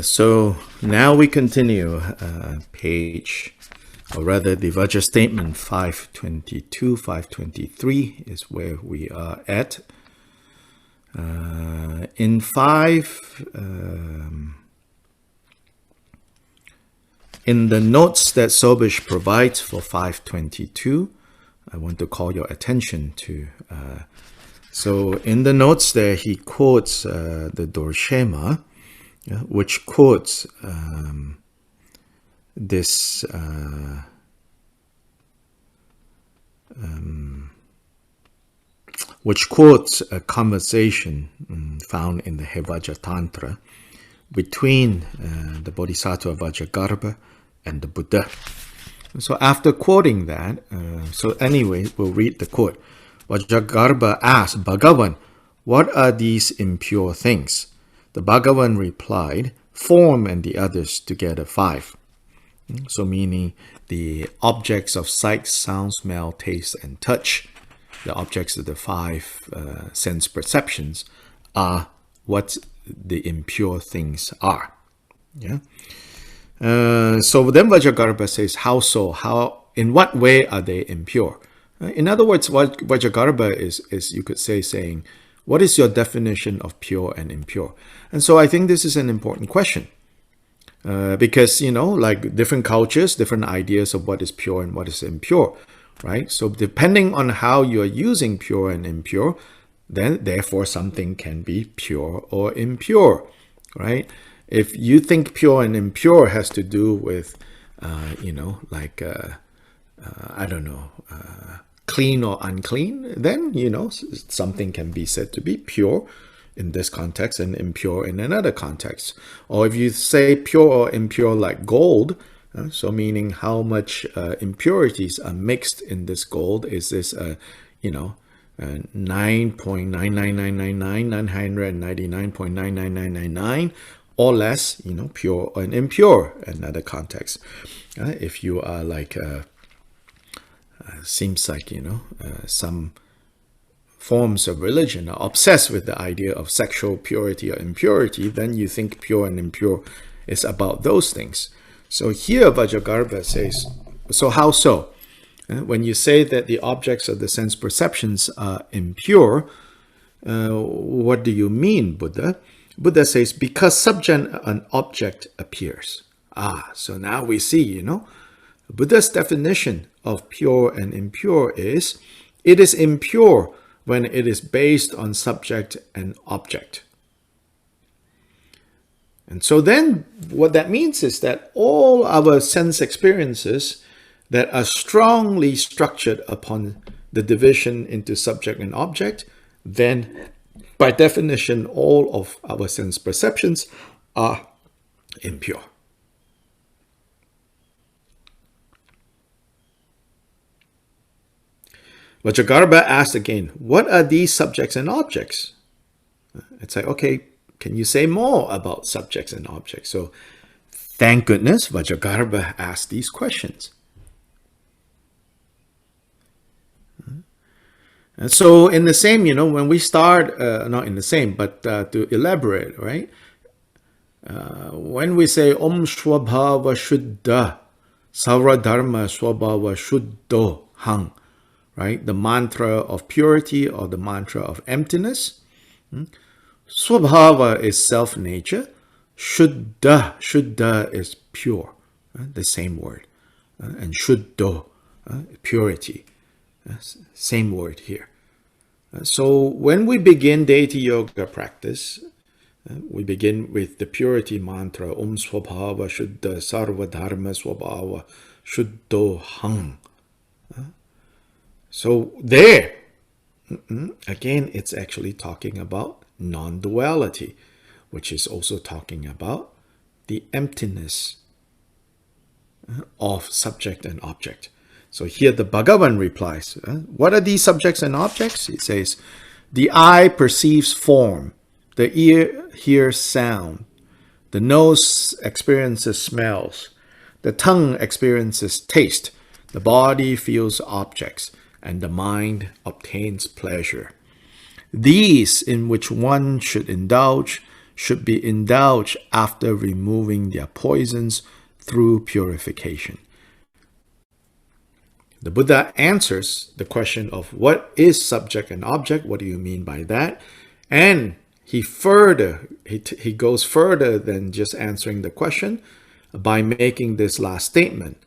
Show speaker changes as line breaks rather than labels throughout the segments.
So now we continue page, or rather the Vajra statement 522, 523 is where we are at. In 5, in the notes that Sobish provides for 522, I want to call your attention to, so in the notes there he quotes the Dorshema, which quotes this which quotes a conversation found in the Vajra Tantra between the Bodhisattva Vajragarbha and the Buddha. So after quoting that, so anyway, we'll read the quote. Vajragarbha asked Bhagavan, "What are these impure things?" The Bhagavan replied, "Form and the others together 5. So meaning the objects of sight, sound, smell, taste, and touch, the objects of the 5 sense perceptions are what the impure things are. Yeah. So then Vajragarbha says, how so? How? In what way are they impure? In other words, what Vajragarbha is you could say saying, what is your definition of pure and impure? And so I think this is an important question. Because, like different cultures, different ideas of what is pure and what is impure, right? So depending on how you are using pure and impure, then therefore something can be pure or impure, right? If you think pure and impure has to do with, clean or unclean, then, something can be said to be pure in this context and impure in another context. Or if you say pure or impure like gold, so meaning how much impurities are mixed in this gold, is this, 9.999999999 or less, pure and impure, another context. If you are like, seems like, some forms of religion are obsessed with the idea of sexual purity or impurity, then you think pure and impure is about those things. So here Vajragarbha says, so how so? When you say that the objects of the sense perceptions are impure, what do you mean, Buddha? Buddha says, because subject and object appears. So now we see, Buddha's definition of pure and impure is, it is impure when it is based on subject and object. And so then what that means is that all our sense experiences that are strongly structured upon the division into subject and object, then by definition, all of our sense perceptions are impure. Vajragarbha asked again, what are these subjects and objects? It's like, okay, can you say more about subjects and objects? So thank goodness Vajragarbha asked these questions. And so in the same, when we start, not in the same, but to elaborate, right? When we say Om Swabhava Shuddha, Sarvadharma Swabhava Shuddho Hang, right? The mantra of purity or the mantra of emptiness. Swabhava is self-nature. Shuddha is pure, the same word. And Shuddho, purity, same word here. So when we begin deity yoga practice, we begin with the purity mantra, Om Swabhava Shuddha Sarvadharma Swabhava Shuddho Hang. So there, again, it's actually talking about non-duality, which is also talking about the emptiness of subject and object. So here the Bhagavan replies, what are these subjects and objects? It says, the eye perceives form, the ear hears sound, the nose experiences smells, the tongue experiences taste, the body feels objects, and the mind obtains pleasure. These in which one should indulge should be indulged after removing their poisons through purification. The Buddha answers the question of what is subject and object, what do you mean by that? And he goes further than just answering the question by making this last statement.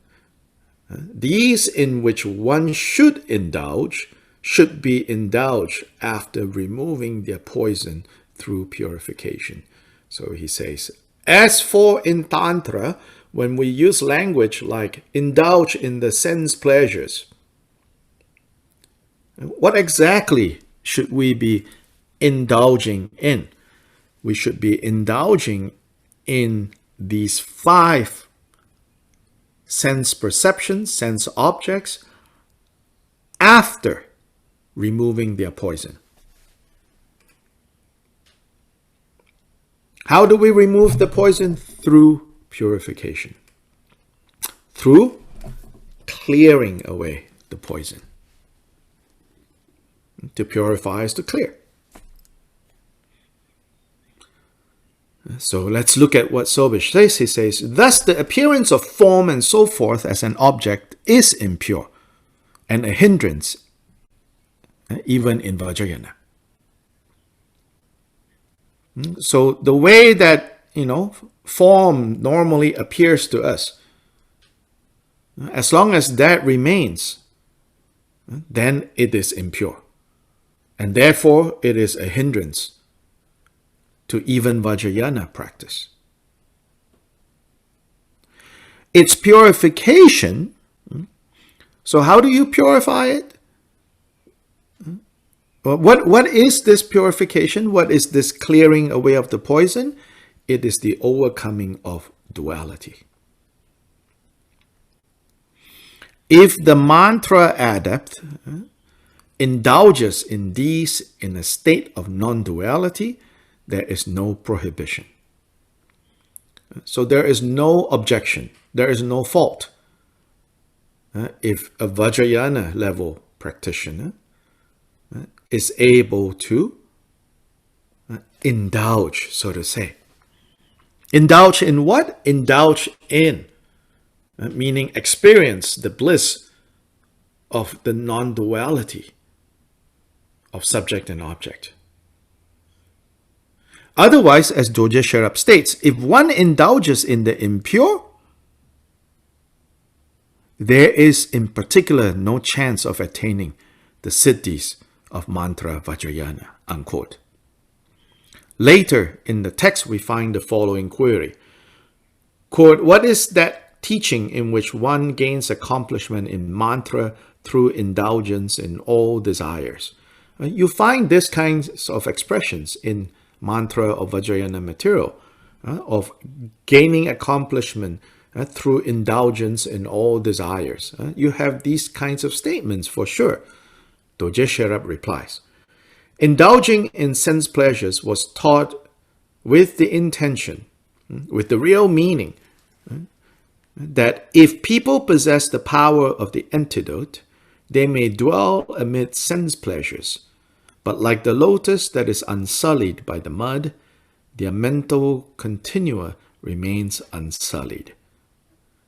These in which one should indulge should be indulged after removing their poison through purification. So he says, as for in Tantra, when we use language like indulge in the sense pleasures, what exactly should we be indulging in? We should be indulging in these 5 sense perceptions, sense objects, after removing their poison. How do we remove the poison? Through purification. Through clearing away the poison. To purify is to clear. So let's look at what Sobish says. He says, thus the appearance of form and so forth as an object is impure and a hindrance even in Vajrayana. So the way that, form normally appears to us, as long as that remains, then it is impure. And therefore it is a hindrance to even Vajrayana practice. It's purification. So how do you purify it? What is this purification? What is this clearing away of the poison? It is the overcoming of duality. If the mantra adept indulges in these in a state of non-duality, there is no prohibition. So there is no objection. There is no fault. If a Vajrayana level practitioner is able to indulge, so to say. Indulge in what? Indulge in, meaning experience the bliss of the non-duality of subject and object. Otherwise, as Dorje Sherab states, if one indulges in the impure, there is in particular no chance of attaining the siddhis of mantra Vajrayana, unquote. Later in the text, we find the following query. Quote, what is that teaching in which one gains accomplishment in mantra through indulgence in all desires? You find this kinds of expressions in mantra of Vajrayana material, of gaining accomplishment through indulgence in all desires. You have these kinds of statements for sure. Dorje Sherab replies, indulging in sense pleasures was taught with the intention, with the real meaning, that if people possess the power of the antidote, they may dwell amid sense pleasures, but like the lotus that is unsullied by the mud, their mental continua remains unsullied.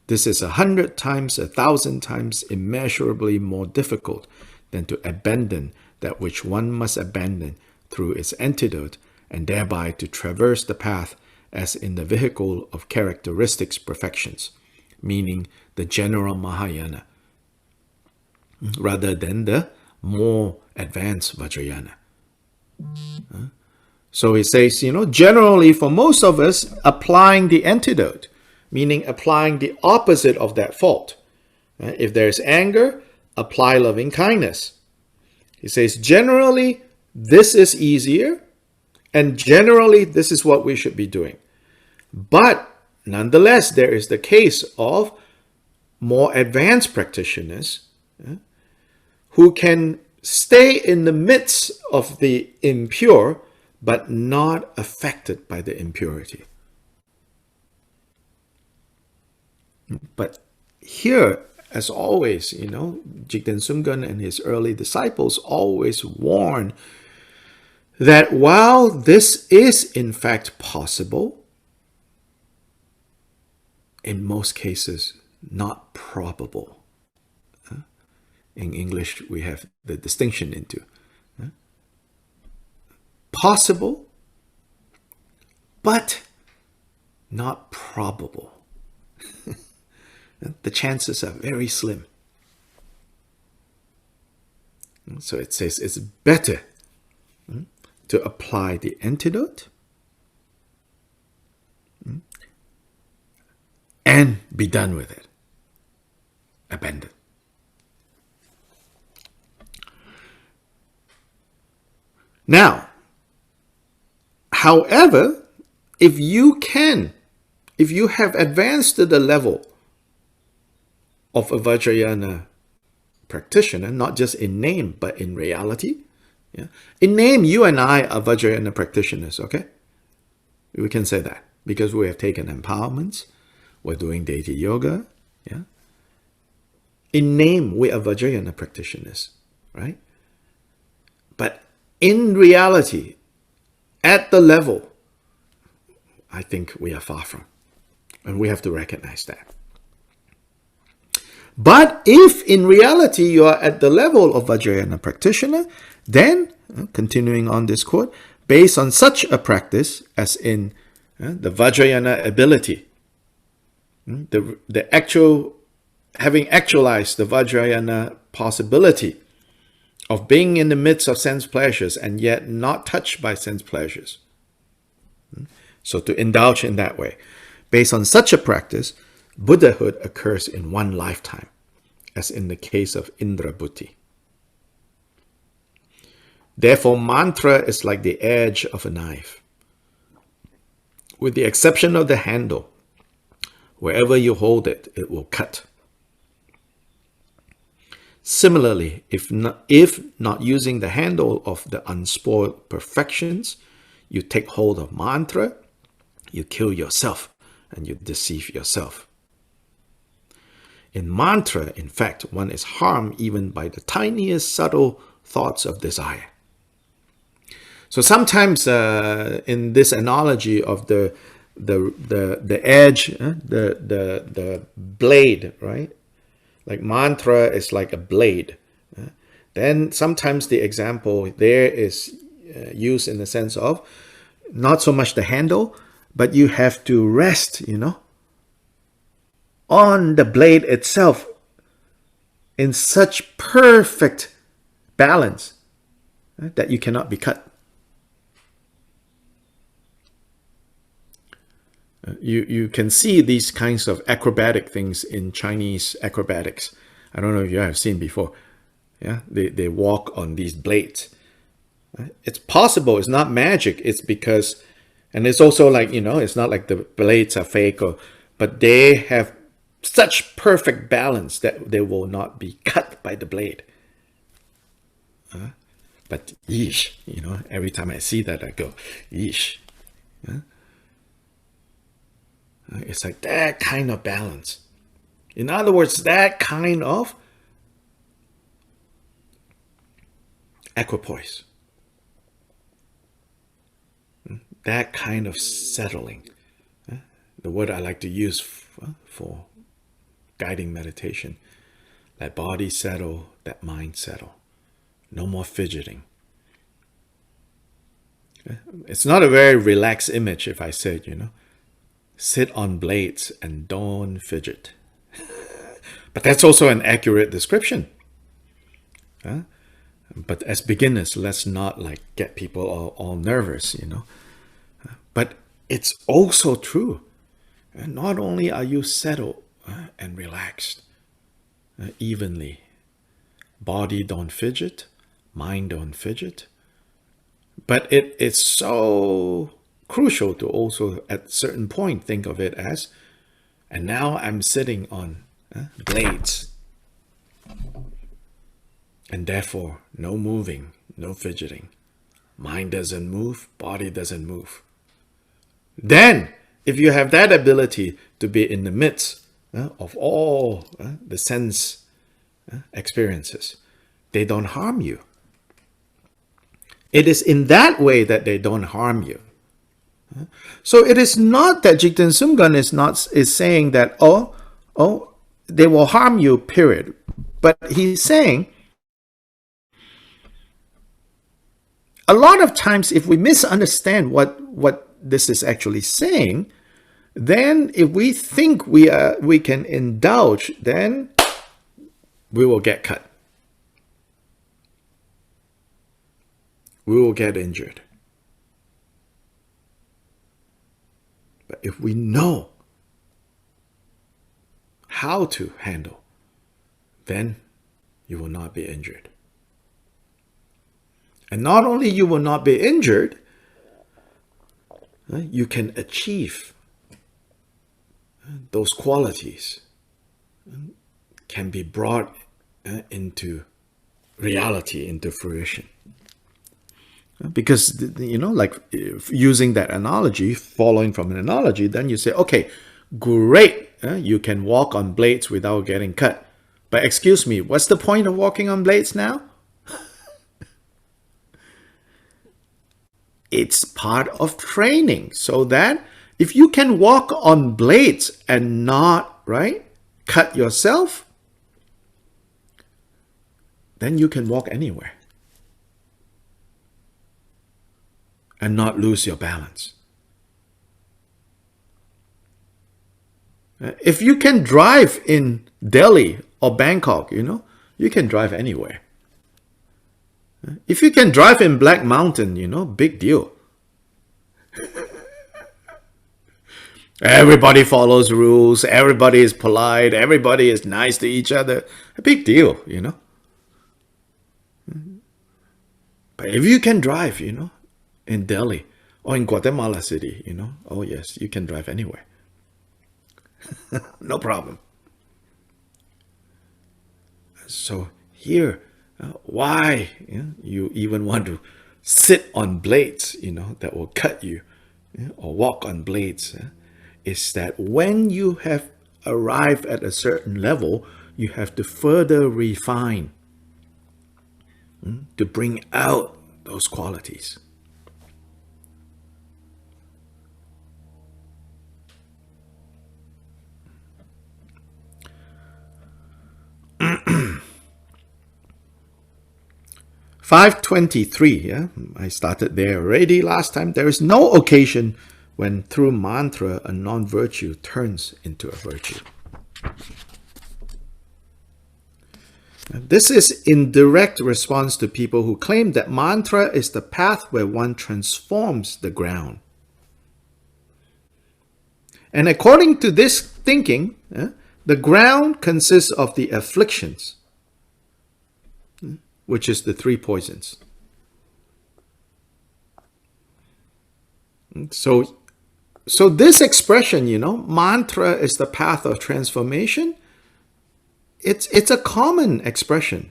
This is 100 times, 1,000 times immeasurably more difficult than to abandon that which one must abandon through its antidote, and thereby to traverse the path as in the vehicle of characteristics perfections, meaning the general Mahayana, rather than the more advanced Vajrayana. So it says, generally for most of us, applying the antidote, meaning applying the opposite of that fault. If there's anger, apply loving kindness. He says, generally, this is easier, and generally, this is what we should be doing. But nonetheless, there is the case of more advanced practitioners who can stay in the midst of the impure, but not affected by the impurity. But here, as always, Jigten Sumgön and his early disciples always warn that while this is in fact possible, in most cases not probable. In English, we have the distinction into possible, but not probable. The chances are very slim. So it says it's better to apply the antidote and be done with it. Abandon. Now, however, if you have advanced to the level of a Vajrayana practitioner, not just in name, but in reality. Yeah. In name, you and I are Vajrayana practitioners, okay? We can say that because we have taken empowerments. We're doing deity yoga. Yeah. In name, we are Vajrayana practitioners, right? But in reality, at the level, I think we are far from. And we have to recognize that. But if in reality you are at the level of Vajrayana practitioner, then, continuing on this quote, based on such a practice as in the Vajrayana ability, the actual, having actualized the Vajrayana possibility of being in the midst of sense pleasures and yet not touched by sense pleasures. So to indulge in that way. Based on such a practice, Buddhahood occurs in one lifetime, as in the case of Indra Buddhi. Therefore, mantra is like the edge of a knife. With the exception of the handle, wherever you hold it, it will cut. Similarly, if not using the handle of the unspoiled perfections, you take hold of mantra, you kill yourself and you deceive yourself. In mantra, in fact, one is harmed even by the tiniest subtle thoughts of desire. So sometimes in this analogy of the edge, the blade, right? Like mantra is like a blade. Then sometimes the example there is used in the sense of not so much the handle, but you have to rest, on the blade itself in such perfect balance that you cannot be cut. You can see these kinds of acrobatic things in Chinese acrobatics. I don't know if you have seen before. Yeah, they walk on these blades. It's possible. It's not magic. It's because, and it's also like, it's not like the blades are fake, but they have such perfect balance that they will not be cut by the blade. But yeesh, every time I see that, I go, yeesh. It's like that kind of balance. In other words, that kind of equipoise. That kind of settling. The word I like to use for guiding meditation. That body settle, that mind settle. No more fidgeting. It's not a very relaxed image if I said, sit on blades and don't fidget. But that's also an accurate description. But as beginners, let's not get people all nervous, But it's also true. Not only are you settled and relaxed evenly, body don't fidget, mind don't fidget, but it's so crucial to also at a certain point think of it as, and now I'm sitting on blades, and therefore no moving, no fidgeting, mind doesn't move, body doesn't move. Then if you have that ability to be in the midst of all the sense experiences, they don't harm you. It is in that way that they don't harm you. So it is not that Jigten Sumgan is saying that, they will harm you, period. But he's saying, a lot of times if we misunderstand what this is actually saying, then if we think we can indulge, then we will get cut. We will get injured. But if we know how to handle, then you will not be injured. And not only you will not be injured, you can achieve those qualities, can be brought into reality, into fruition. Because, like using that analogy, following from an analogy, then you say, okay, great, you can walk on blades without getting cut. But excuse me, what's the point of walking on blades now? It's part of training, so that if you can walk on blades and not, cut yourself, then you can walk anywhere and not lose your balance. If you can drive in Delhi or Bangkok, you can drive anywhere. If you can drive in Black Mountain, big deal. Everybody follows rules, everybody is polite, everybody is nice to each other. A big deal, But if you can drive, in Delhi or in Guatemala City, oh yes, you can drive anywhere. No problem. So here, why you even want to sit on blades, that will cut you, or walk on blades, is that when you have arrived at a certain level, you have to further refine to bring out those qualities. (523), I started there already last time. There is no occasion when through mantra a non-virtue turns into a virtue. This is in direct response to people who claim that mantra is the path where one transforms the ground. And according to this thinking, the ground consists of the afflictions, which is the 3 poisons. So this expression, mantra is the path of transformation, it's a common expression.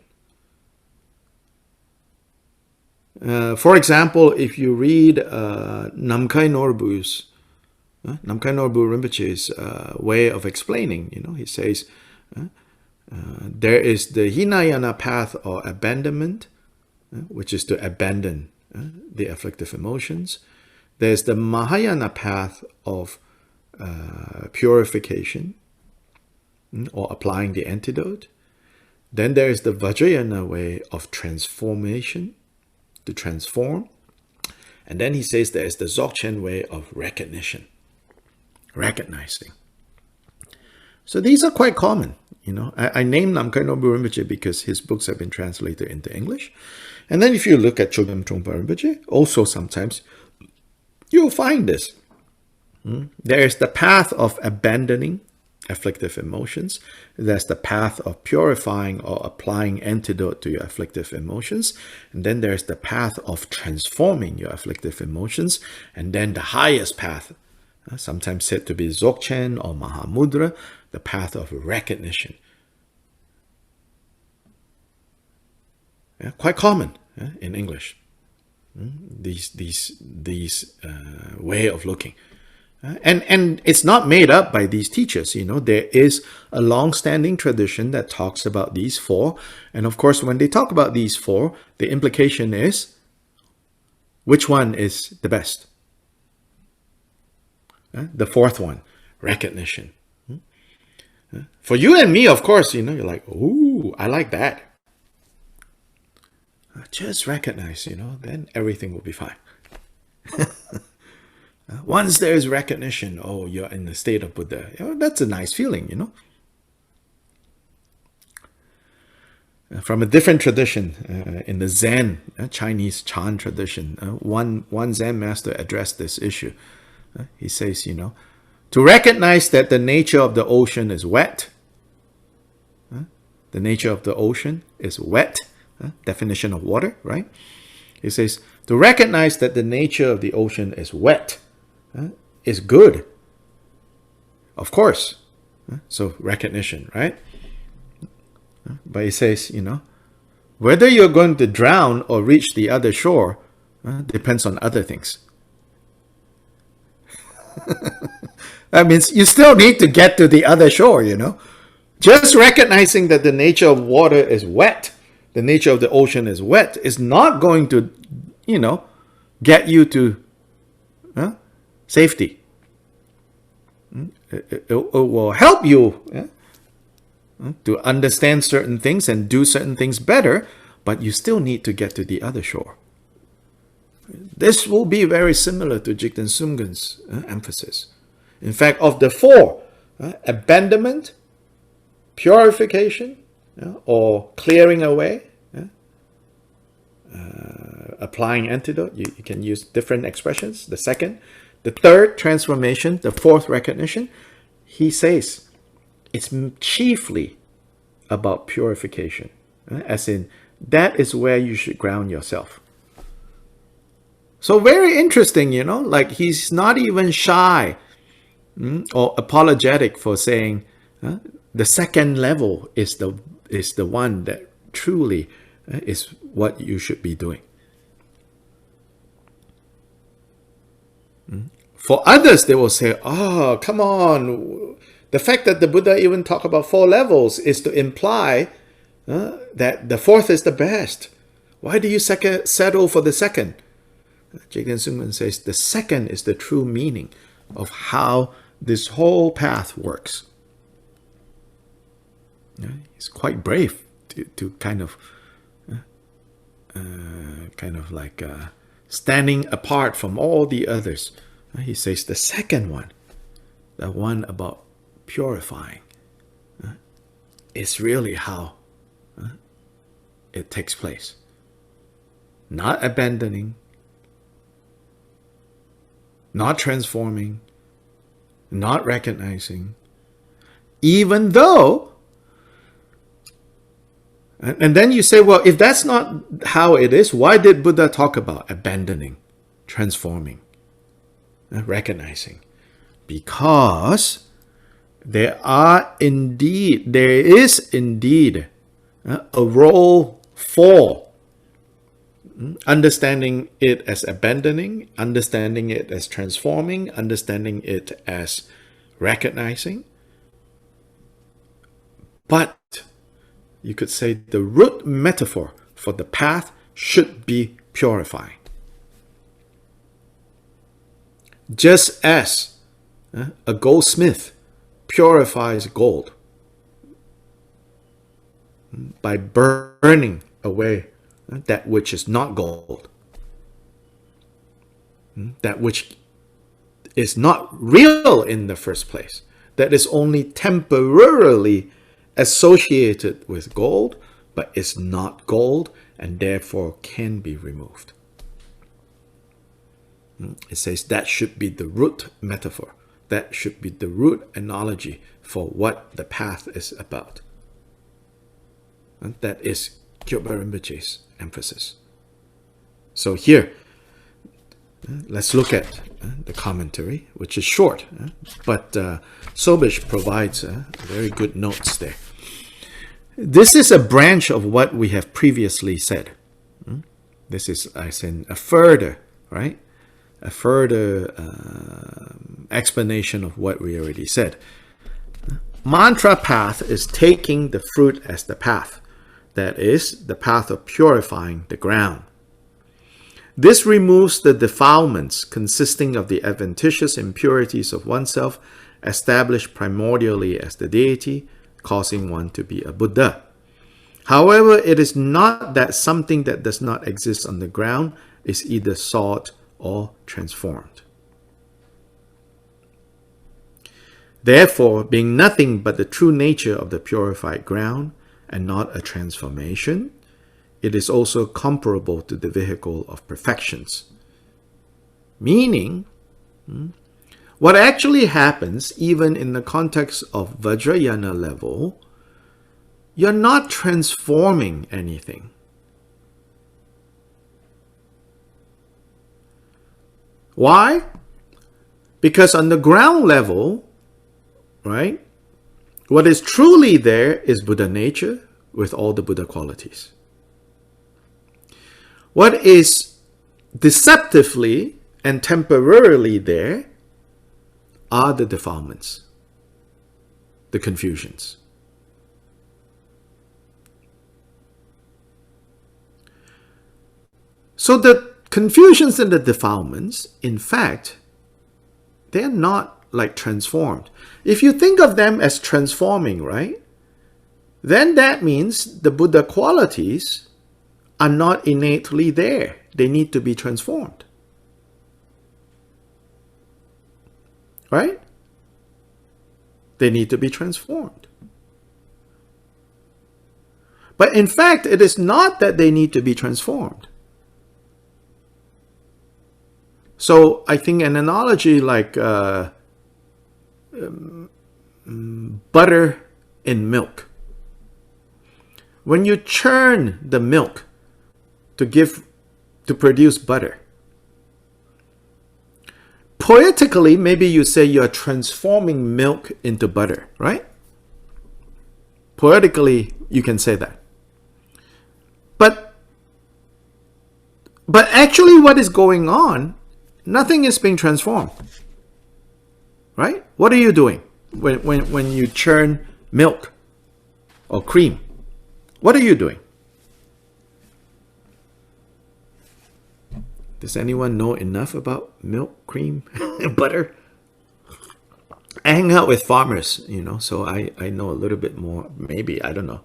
For example, if you read Namkhai Norbu's, Namkhai Norbu Rinpoche's way of explaining, he says, there is the Hinayana path or abandonment, which is to abandon the afflictive emotions. There's the Mahayana path of purification, or applying the antidote. Then there is the Vajrayana way of transformation, to transform. And then he says there is the Dzogchen way of recognition, recognizing. So these are quite common. I named Namkhai Norbu Rinpoche because his books have been translated into English. And then if you look at Chogyam Trungpa Rinpoche, also sometimes you'll find this. There is the path of abandoning afflictive emotions. There's the path of purifying or applying antidote to your afflictive emotions. And then there's the path of transforming your afflictive emotions. And then the highest path, sometimes said to be Dzogchen or Mahamudra, the path of recognition. Quite common in English. These way of looking. And it's not made up by these teachers. There is a long-standing tradition that talks about these 4. And of course, when they talk about these 4, the implication is Which one is the best? The fourth one, recognition. For you and me, of course, you're like, ooh, I like that. Just recognize, then everything will be fine. Once there is recognition, oh, you're in the state of Buddha. That's a nice feeling, From a different tradition, in the Zen, Chinese Chan tradition, one Zen master addressed this issue. He says, to recognize that the nature of the ocean is wet. The nature of the ocean is wet. Definition of water, right? He says, to recognize that the nature of the ocean is wet is good. Of course. So recognition, right? But he says, whether you're going to drown or reach the other shore depends on other things. That means you still need to get to the other shore, Just recognizing that the nature of water is wet, the nature of the ocean is wet, is not going to, get you to safety. It will help you to understand certain things and do certain things better, but you still need to get to the other shore. This will be very similar to Jigten Sumgön's emphasis. In fact, of the four, abandonment, purification, or clearing away, applying antidote, you can use different expressions. The second, the third, transformation, the fourth, recognition. He says it's chiefly about purification, as in that is where you should ground yourself. So very interesting, like he's not even shy or apologetic for saying the second level is the one that truly is what you should be doing. For others, they will say, oh, come on. The fact that the Buddha even talk about 4 levels is to imply that the fourth is the best. Why do you settle for the second? Jigten Sumgön says the second is the true meaning of how this whole path works. He's quite brave to kind of like standing apart from all the others. He says the second one, the one about purifying, is really how it takes place. Not abandoning, not transforming, not recognizing, even though, and then you say, well, if that's not how it is, why did Buddha talk about abandoning, transforming, recognizing? Because there is indeed a role for understanding it as abandoning, understanding it as transforming, understanding it as recognizing. But you could say the root metaphor for the path should be purifying. Just as a goldsmith purifies gold by burning away that which is not gold, that which is not real in the first place, that is only temporarily associated with gold, but is not gold and therefore can be removed. It says that should be the root metaphor. That should be the root analogy for what the path is about. And that is Gyalpa Rinpoche's emphasis. So here, let's look at the commentary, which is short, but Sobish provides very good notes there. This is a branch of what we have previously said. This is, as in, a further, right? A further explanation of what we already said. Mantra path is taking the fruit as the path. That is, the path of purifying the ground. This removes the defilements consisting of the adventitious impurities of oneself established primordially as the deity, causing one to be a Buddha. However, it is not that something that does not exist on the ground is either sought or transformed. Therefore, being nothing but the true nature of the purified ground and not a transformation, it is also comparable to the vehicle of perfections. Meaning, what actually happens, even in the context of Vajrayana level, you're not transforming anything. Why? Because on the ground level, right, what is truly there is Buddha nature with all the Buddha qualities. What is deceptively and temporarily there are the defilements, the confusions. So the confusions and the defilements, in fact, they're not like transformed. If you think of them as transforming, right, then that means the Buddha qualities are not innately there. They need to be transformed. Right? They need to be transformed. But in fact, it is not that they need to be transformed. So I think an analogy like butter in milk. When you churn the milk to produce butter, poetically, maybe you say you're transforming milk into butter, right? Poetically, you can say that. But actually what is going on, nothing is being transformed. Right? What are you doing when you churn milk or cream? What are you doing? Does anyone know enough about milk, cream, butter? I hang out with farmers, so I know a little bit more. Maybe, I don't know.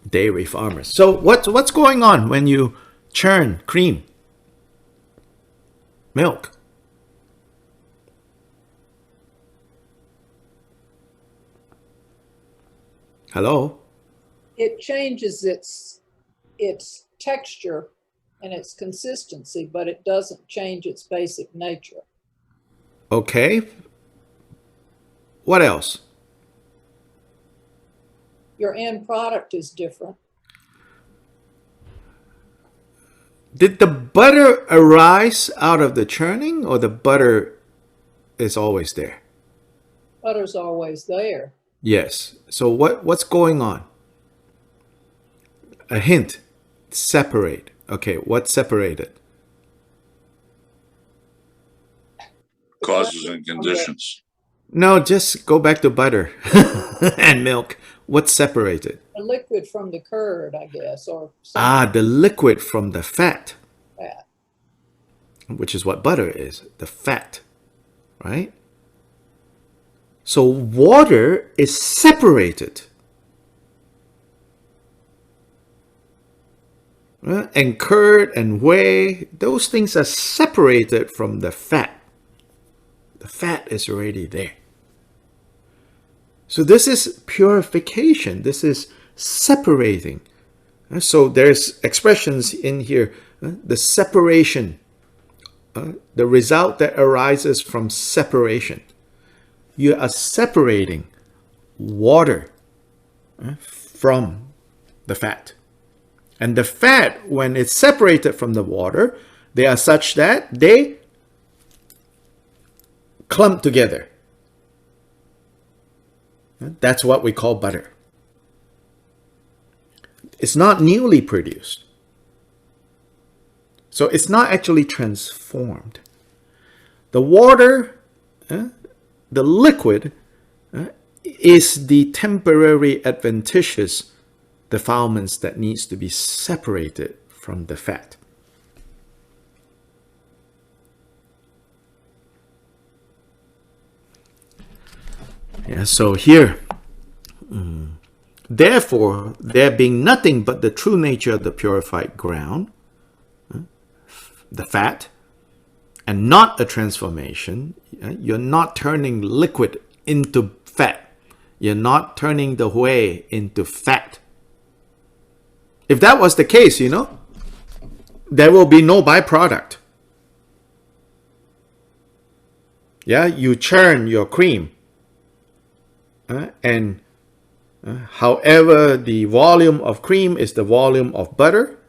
Dairy farmers. So what's going on when you churn cream, milk? Hello?
It changes its texture and its consistency, but it doesn't change its basic nature.
Okay. What else?
Your end product is different.
Did the butter arise out of the churning, or the butter is always there?
Butter's always there.
Yes. So what's going on? A hint. Separate. Okay, what separated?
Causes and conditions.
No, just go back to butter and milk. What's separated?
A liquid from the curd, I guess, or something.
The liquid from the fat.
Fat.
Which is what butter is, the fat, right? So water is separated. And curd and whey, those things are separated from the fat. The fat is already there. So this is purification. This is separating. So there's expressions in here. The separation. The result that arises from separation. You are separating water from the fat. And the fat, when it's separated from the water, they are such that they clump together. That's what we call butter. It's not newly produced. So it's not actually transformed. The water, the liquid, is the temporary adventitious defilements that needs to be separated from the fat. Yeah, so here, therefore, there being nothing but the true nature of the purified ground, the fat, and not a transformation, you're not turning liquid into fat. You're not turning the hui into fat. If that was the case, there will be no byproduct. Yeah, you churn your cream. And however the volume of cream is the volume of butter,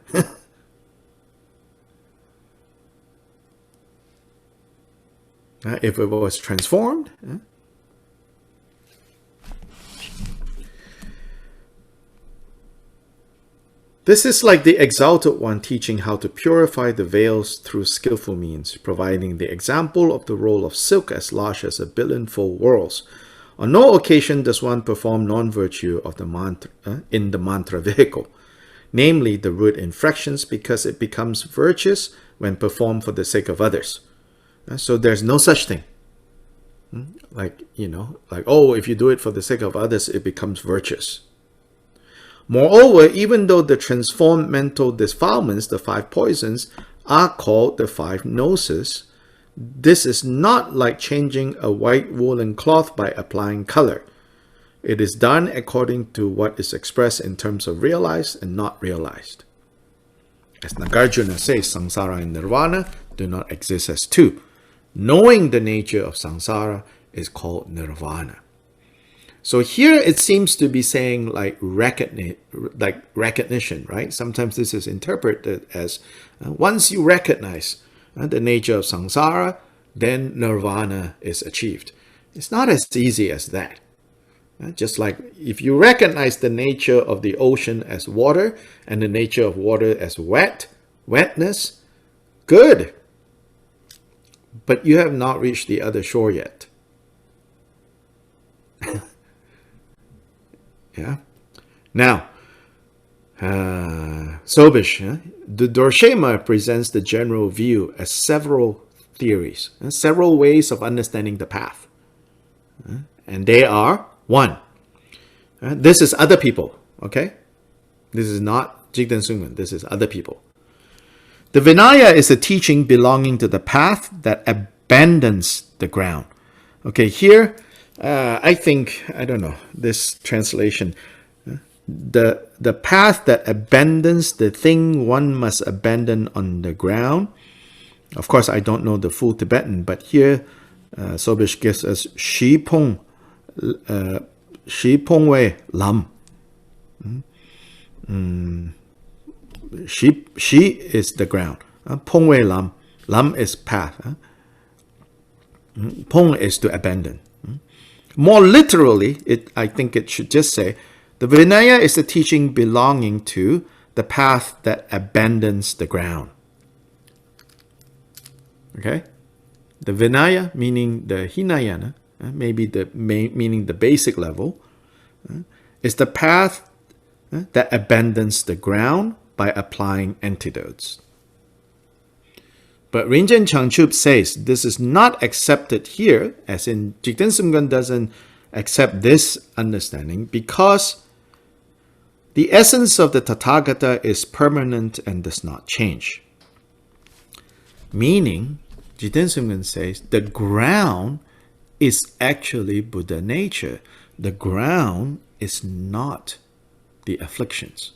if it was transformed. This is like the Exalted One teaching how to purify the veils through skillful means, providing the example of the roll of silk as large as 1 billion-fold worlds. On no occasion does one perform non-virtue of the mantra in the mantra vehicle, namely the root infractions, because it becomes virtuous when performed for the sake of others. So there's no such thing. Like, if you do it for the sake of others, it becomes virtuous. Moreover, even though the transformed mental defilements, the 5 poisons, are called the 5 gnosis, this is not like changing a white woolen cloth by applying color. It is done according to what is expressed in terms of realized and not realized. As Nagarjuna says, samsara and nirvana do not exist as two. Knowing the nature of samsara is called nirvana. So here it seems to be saying like recognition, right? Sometimes this is interpreted as once you recognize the nature of samsara, then nirvana is achieved. It's not as easy as that. Just like if you recognize the nature of the ocean as water and the nature of water as wetness, good. But you have not reached the other shore yet. Yeah. Now, Sobish, the Dorshema presents the general view as several theories, several ways of understanding the path. And they are, 1, this is other people, okay? This is not Jigten Sungmen, this is other people. The Vinaya is a teaching belonging to the path that abandons the ground. Okay, here, I think, I don't know, this translation, the path that abandons the thing one must abandon on the ground. Of course, I don't know the full Tibetan, but here, Sobish gives us Shi Pong Wei Lam. Shi is the ground. Pong Wei Lam. Lam is path. Pong is to abandon. More literally, I think it should just say, the Vinaya is the teaching belonging to the path that abandons the ground. Okay? The Vinaya, meaning the Hinayana, maybe meaning the basic level, is the path that abandons the ground by applying antidotes. But Rinchen Changchup says this is not accepted here, as in Jigten Sumgön doesn't accept this understanding, because the essence of the Tathagata is permanent and does not change. Meaning, Jigten Sumgön says the ground is actually Buddha nature. The ground is not the afflictions.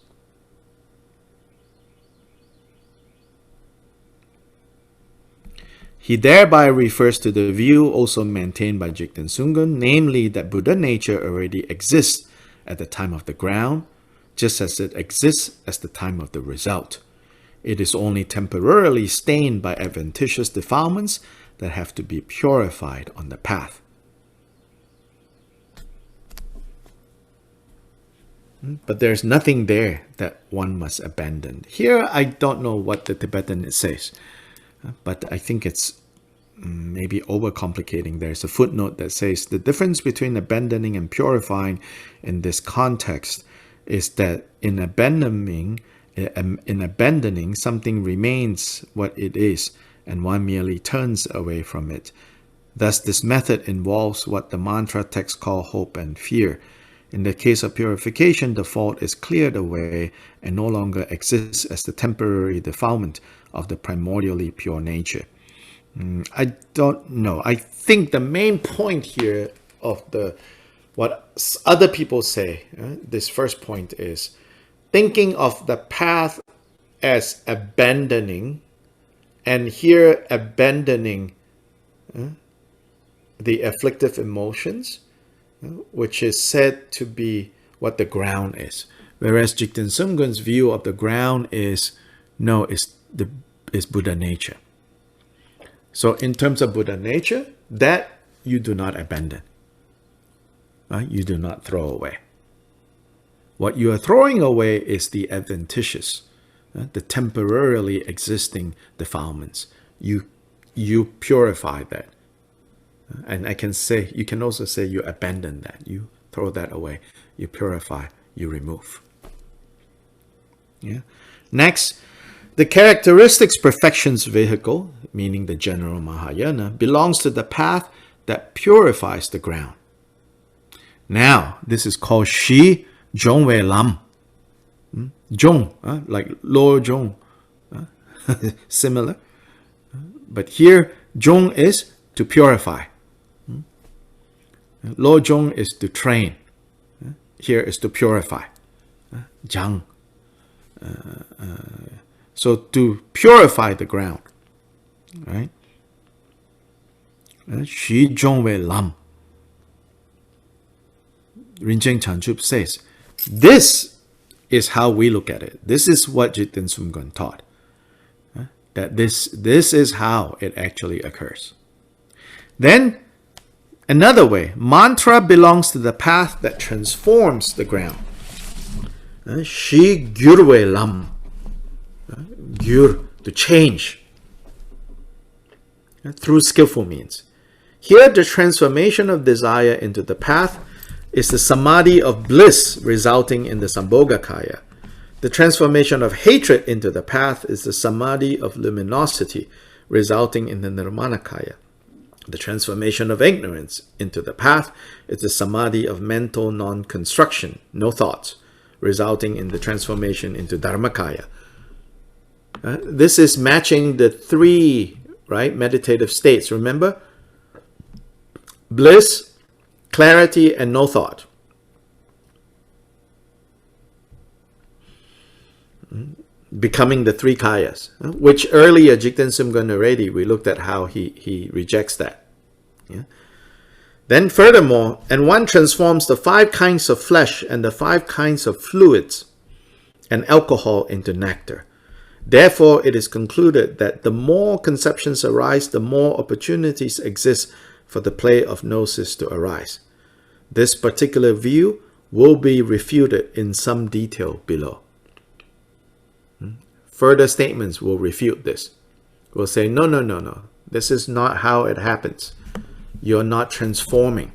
He thereby refers to the view also maintained by Jigten Sumgön, namely that Buddha nature already exists at the time of the ground, just as it exists at the time of the result. It is only temporarily stained by adventitious defilements that have to be purified on the path. But there's nothing there that one must abandon. Here, I don't know what the Tibetan says, but I think it's maybe overcomplicating. There's a footnote that says the difference between abandoning and purifying in this context is that in abandoning something remains what it is, and one merely turns away from it. Thus, this method involves what the mantra texts call hope and fear. In the case of purification, the fault is cleared away and no longer exists as the temporary defilement of the primordially pure nature. I don't know. I think the main point here of what other people say, this first point is thinking of the path as abandoning, and here abandoning the afflictive emotions, which is said to be what the ground is. Whereas Jigten Sumgön's view of the ground is, no, is Buddha nature. So in terms of Buddha nature, that you do not abandon. You do not throw away. What you are throwing away is the adventitious, the temporarily existing defilements. You purify that. And you can also say you abandon that. You throw that away. You purify, you remove. Yeah. Next, the characteristics perfection's vehicle, meaning the general Mahayana, belongs to the path that purifies the ground. Now, this is called Shi Zhongwei Lam. Zhong, like Lo Zhong, similar. But here, Zhong is to purify. Lo Zhong is to train. Here is to purify. Jiang. So to purify the ground, right? Shi Zhongwei Lam. Rinchen Chanchup says, this is how we look at it. This is what Jigten Sumgön taught. That this is how it actually occurs. Then, another way, mantra belongs to the path that transforms the ground. Shi Gyurwe Lam. Gyur, to change. Through skillful means. Here, the transformation of desire into the path is the samadhi of bliss resulting in the Sambhogakaya. The transformation of hatred into the path is the samadhi of luminosity resulting in the Nirmanakaya. The transformation of ignorance into the path is the samadhi of mental non-construction, no thoughts, resulting in the transformation into Dharmakaya. This is matching the three, meditative states. Remember? Bliss, clarity, and no thought. Becoming the three kayas, which earlier Jigten Sumgön already, we looked at how he rejects that. Yeah? Then furthermore, and one transforms the 5 kinds of flesh and the 5 kinds of fluids and alcohol into nectar. Therefore, it is concluded that the more conceptions arise, the more opportunities exist for the play of gnosis to arise. This particular view will be refuted in some detail below. Further statements will refute this. Will say, no. This is not how it happens. You're not transforming.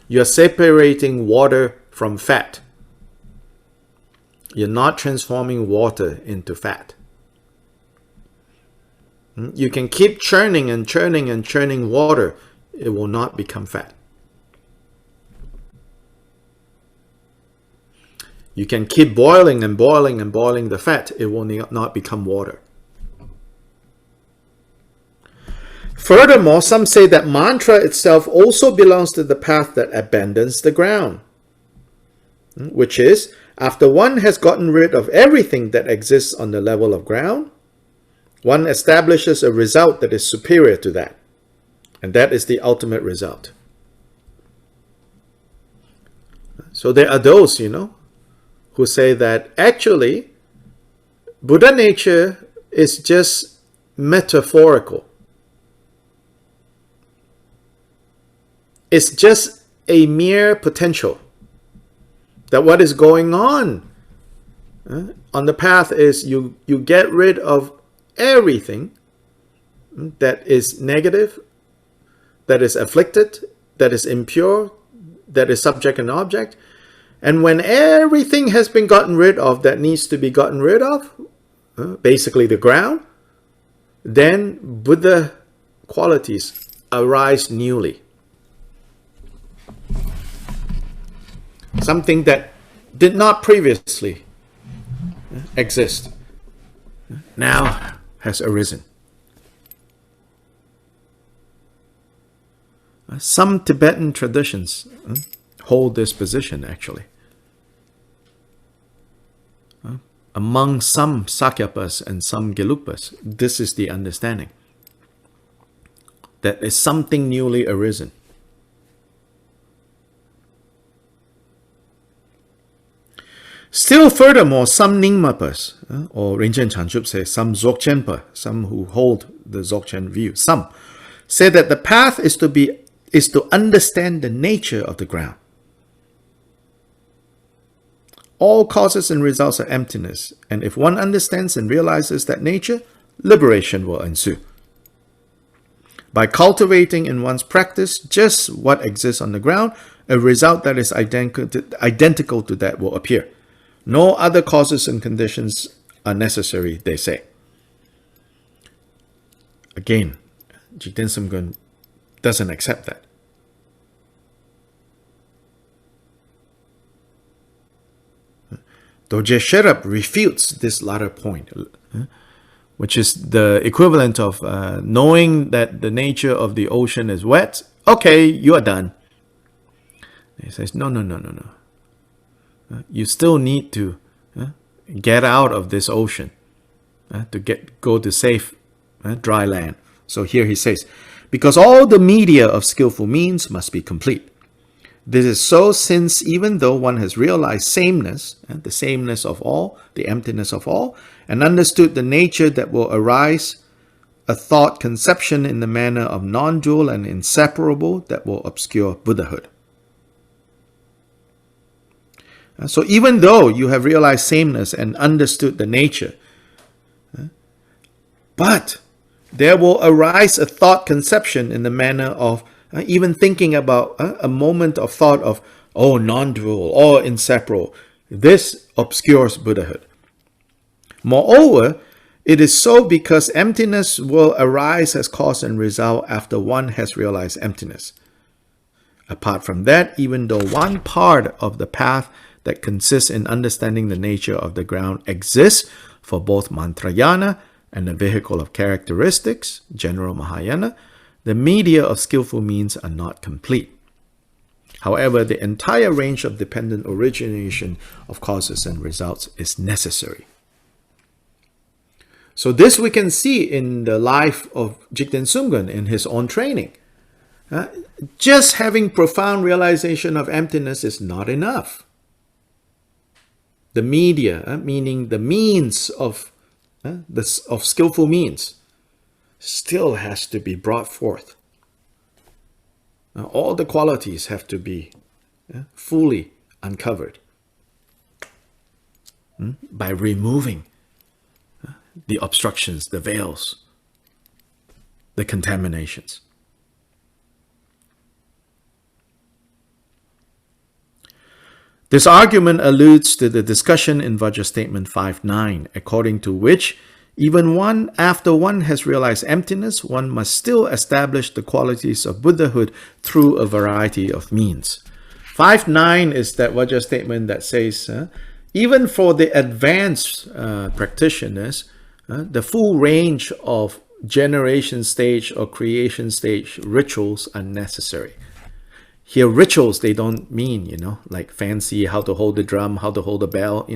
You're separating water from fat. You're not transforming water into fat. You can keep churning and churning water. It will not become fat. You can keep boiling and boiling the fat. It will not become water. Furthermore, some say that mantra itself also belongs to the path that abandons the ground, which is, after one has gotten rid of everything that exists on the level of ground, one establishes a result that is superior to that. And that is the ultimate result. So there are those, who say that actually Buddha nature is just metaphorical. It's just a mere potential. That what is going on the path is you get rid of everything that is negative, that is afflicted, that is impure, that is subject and object, And when everything has been gotten rid of that needs to be gotten rid of, basically the ground, then Buddha qualities arise newly. Something that did not previously exist now has arisen. Some Tibetan traditions hold this position, actually. Among some Sakyapas and some Gelupas, this is the understanding. That is something newly arisen. Still furthermore, some Nyingmapas, or Rinchen Chanchup say, some Dzogchenpa, some who hold the Dzogchen view, some say that the path is to understand the nature of the ground. All causes and results are emptiness, and if one understands and realizes that nature, liberation will ensue. By cultivating in one's practice just what exists on the ground, a result that is identical to that will appear. No other causes and conditions are necessary, they say. Again, Jigten Sumgun doesn't accept that. Dorje Sherab refutes this latter point, which is the equivalent of knowing that the nature of the ocean is wet. Okay, you are done. He says, no. You still need to get out of this ocean to go to safe dry land. So here he says, because all the media of skillful means must be complete. This is so since even though one has realized sameness, the sameness of all, the emptiness of all, and understood the nature that will arise, a thought conception in the manner of non-dual and inseparable that will obscure Buddhahood. So even though you have realized sameness and understood the nature, but there will arise a thought conception in the manner of even thinking about a moment of thought of, non-dual or inseparable. This obscures Buddhahood. Moreover, it is so because emptiness will arise as cause and result after one has realized emptiness. Apart from that, even though one part of the path that consists in understanding the nature of the ground exists for both Mantrayana and the vehicle of characteristics, general Mahayana, the media of skillful means are not complete. However, the entire range of dependent origination of causes and results is necessary. So this we can see in the life of Jigten Sumgun in his own training. Just having profound realization of emptiness is not enough. The media, meaning the means of skillful means, still has to be brought forth. All the qualities have to be fully uncovered by removing the obstructions, the veils, the contaminations. This argument alludes to the discussion in Vajra Statement 5.9, according to which even after one has realized emptiness, one must still establish the qualities of Buddhahood through a variety of means. 5.9 is that Vajra statement that says, even for the advanced practitioners, the full range of generation stage or creation stage rituals are necessary. Here, rituals, they don't mean, like fancy, how to hold the drum, how to hold the bell,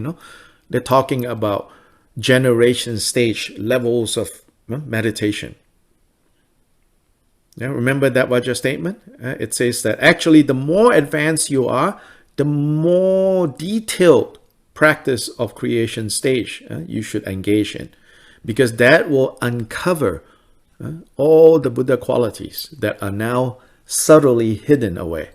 They're talking about generation stage levels of meditation. Remember that Vajra statement? It says that actually the more advanced you are, the more detailed practice of creation stage you should engage in. Because that will uncover all the Buddha qualities that are now subtly hidden away.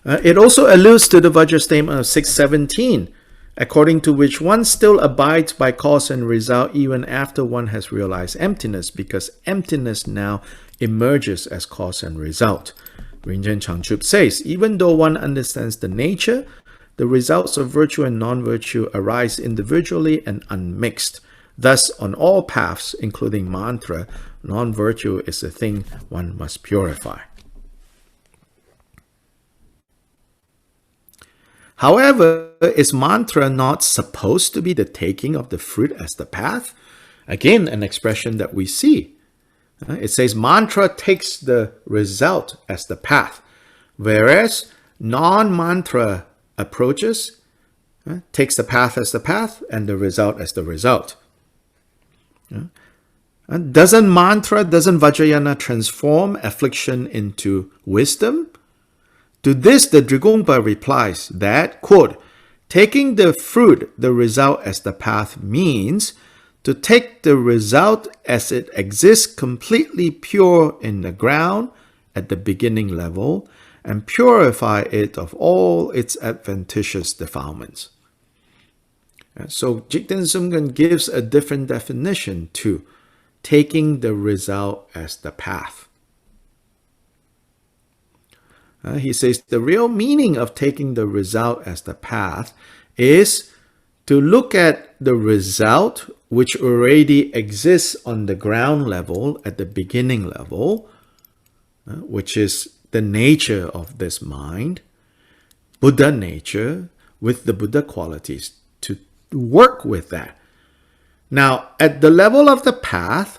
It also alludes to the Vajra statement of 617, according to which one still abides by cause and result even after one has realized emptiness, because emptiness now emerges as cause and result. Rinchen Changchup says, even though one understands the nature, the results of virtue and non-virtue arise individually and unmixed. Thus, on all paths, including mantra, non-virtue is the thing one must purify. However, is mantra not supposed to be the taking of the fruit as the path? Again, an expression that we see. It says mantra takes the result as the path, whereas non-mantra approaches takes the path as the path and the result as the result. Doesn't Vajrayana transform affliction into wisdom? To this, the Drigungpa replies that, quote, taking the fruit, the result as the path means to take the result as it exists completely pure in the ground at the beginning level and purify it of all its adventitious defilements. So Jigten Sumgön gives a different definition to taking the result as the path. He says the real meaning of taking the result as the path is to look at the result which already exists on the ground level, at the beginning level, which is the nature of this mind, Buddha nature, with the Buddha qualities, to work with that. Now, at the level of the path,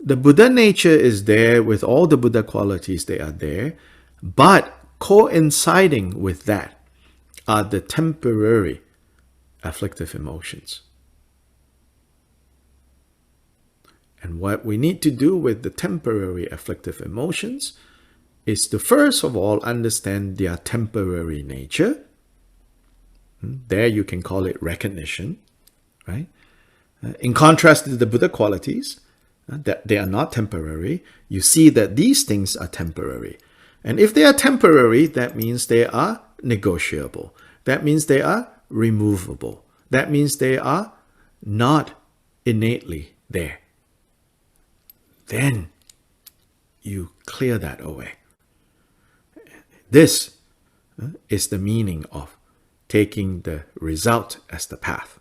the Buddha nature is there with all the Buddha qualities, they are there. But coinciding with that are the temporary afflictive emotions. And what we need to do with the temporary afflictive emotions is to first of all understand their temporary nature. There you can call it recognition, right? In contrast to the Buddha qualities, that they are not temporary, you see that these things are temporary. And if they are temporary, that means they are negotiable. That means they are removable. That means they are not innately there. Then you clear that away. This is the meaning of taking the result as the path.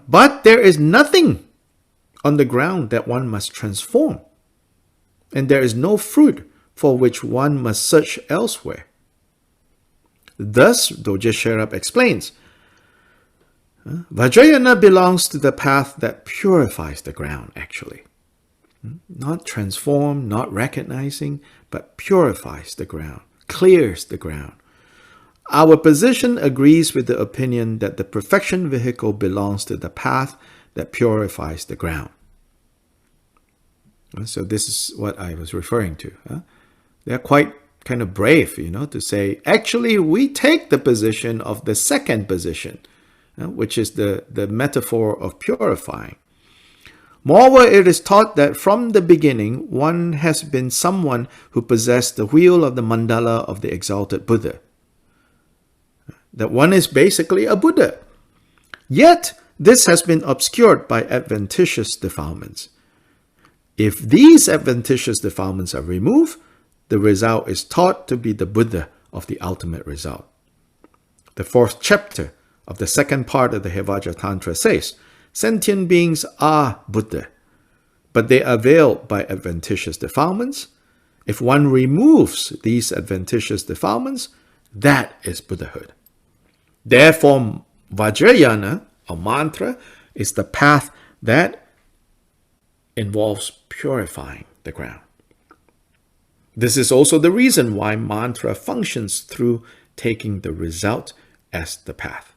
But there is nothing on the ground that one must transform. And there is no fruit for which one must search elsewhere. Thus, Doje Sherab explains, Vajrayana belongs to the path that purifies the ground, actually. Not transform, not recognizing, but purifies the ground, clears the ground. Our position agrees with the opinion that the perfection vehicle belongs to the path that purifies the ground. So this is what I was referring to. They're quite kind of brave, to say, actually, we take the position of the second position, which is the metaphor of purifying. Moreover, it is taught that from the beginning, one has been someone who possessed the wheel of the mandala of the exalted Buddha. That one is basically a Buddha. Yet, this has been obscured by adventitious defilements. If these adventitious defilements are removed, the result is taught to be the Buddha of the ultimate result. The 4th chapter of the second part of the Hevajra Tantra says, sentient beings are Buddha, but they are veiled by adventitious defilements. If one removes these adventitious defilements, that is Buddhahood. Therefore, Vajrayana, or mantra, is the path that involves purifying the ground. This is also the reason why mantra functions through taking the result as the path.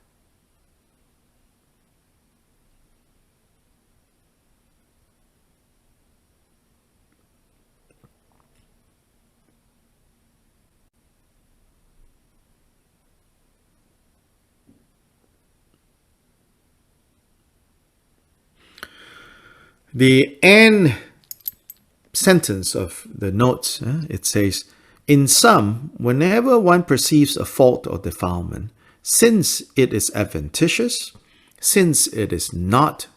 The end sentence of the notes, it says, In sum, whenever one perceives a fault or defilement, since it is adventitious, since it is not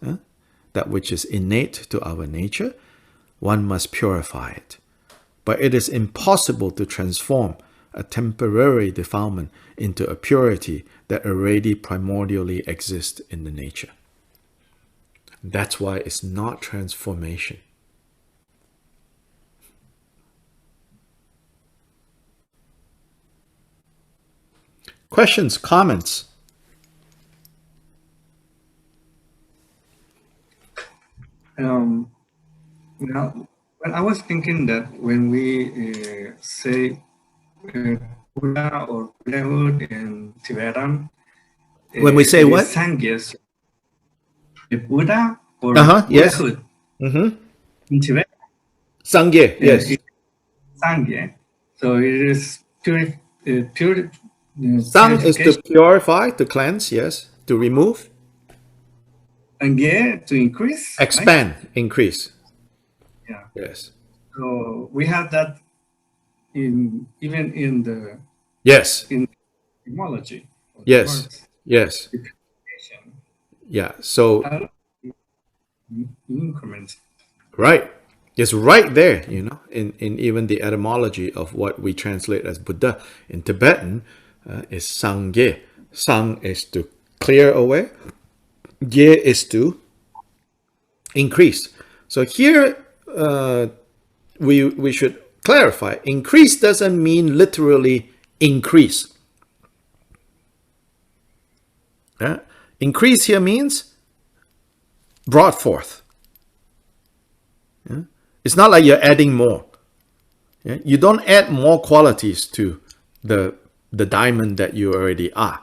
that which is innate to our nature, one must purify it. But it is impossible to transform a temporary defilement into a purity that already primordially exists in the nature. That's why it's not transformation. Questions, comments?
Now, well, I was thinking that when we say Buddha or Buddhahood in Tibetan,
When we say
it
what?
is Sangye. Buddha or
Yes.
Buddhahood in Tibet.
Sangye, yes.
It's Sangye. So it is pure.
Sang is to purify, to cleanse, yes. To remove.
And Ge to increase.
Expand, right? Increase.
Yeah.
Yes.
So we have that even in the in etymology.
Yes. Yes. Yeah. So
increments.
Right. It's right there, in even the etymology of what we translate as Buddha in Tibetan is Sangye. Sang is to clear away. Ge is to increase. So here we should clarify. Increase doesn't mean literally increase. Increase here means brought forth. It's not like you're adding more. You don't add more qualities to the diamond that you already are.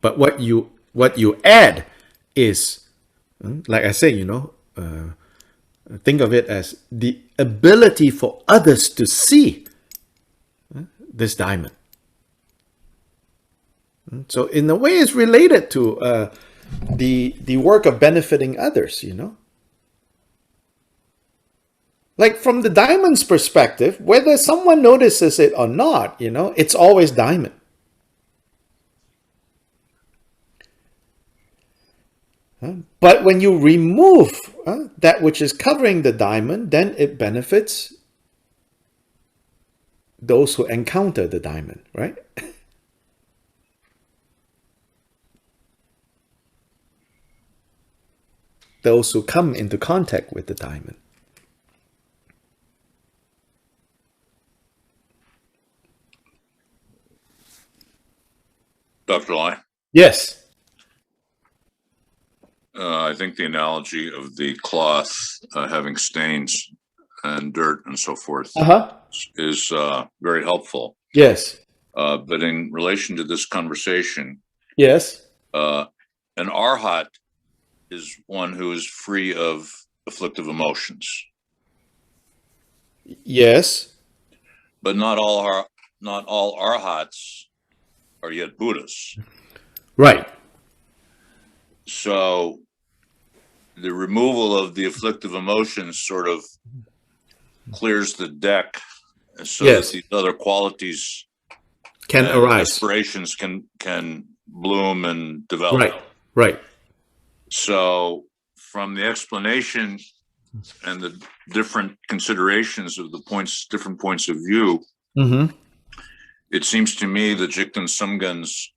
But what you add is, like I say, think of it as the ability for others to see this diamond. So in a way, it's related to the work of benefiting others, Like from the diamond's perspective, whether someone notices it or not, it's always diamond. But when you remove that which is covering the diamond, then it benefits those who encounter the diamond, right? Those who come into contact with the diamond.
Dr. Lai?
Yes.
I think the analogy of the cloth having stains and dirt and so forth is very helpful.
Yes.
But in relation to this conversation,
yes,
an arhat is one who is free of afflictive emotions.
Yes.
But not all arhats are yet Buddhas.
Right.
So the removal of the afflictive emotions sort of clears the deck so that these other qualities
can arise.
Aspirations can bloom and develop.
Right. Right.
So from the explanation and the different considerations of the different points of view, it seems to me that Jigten Sumgön's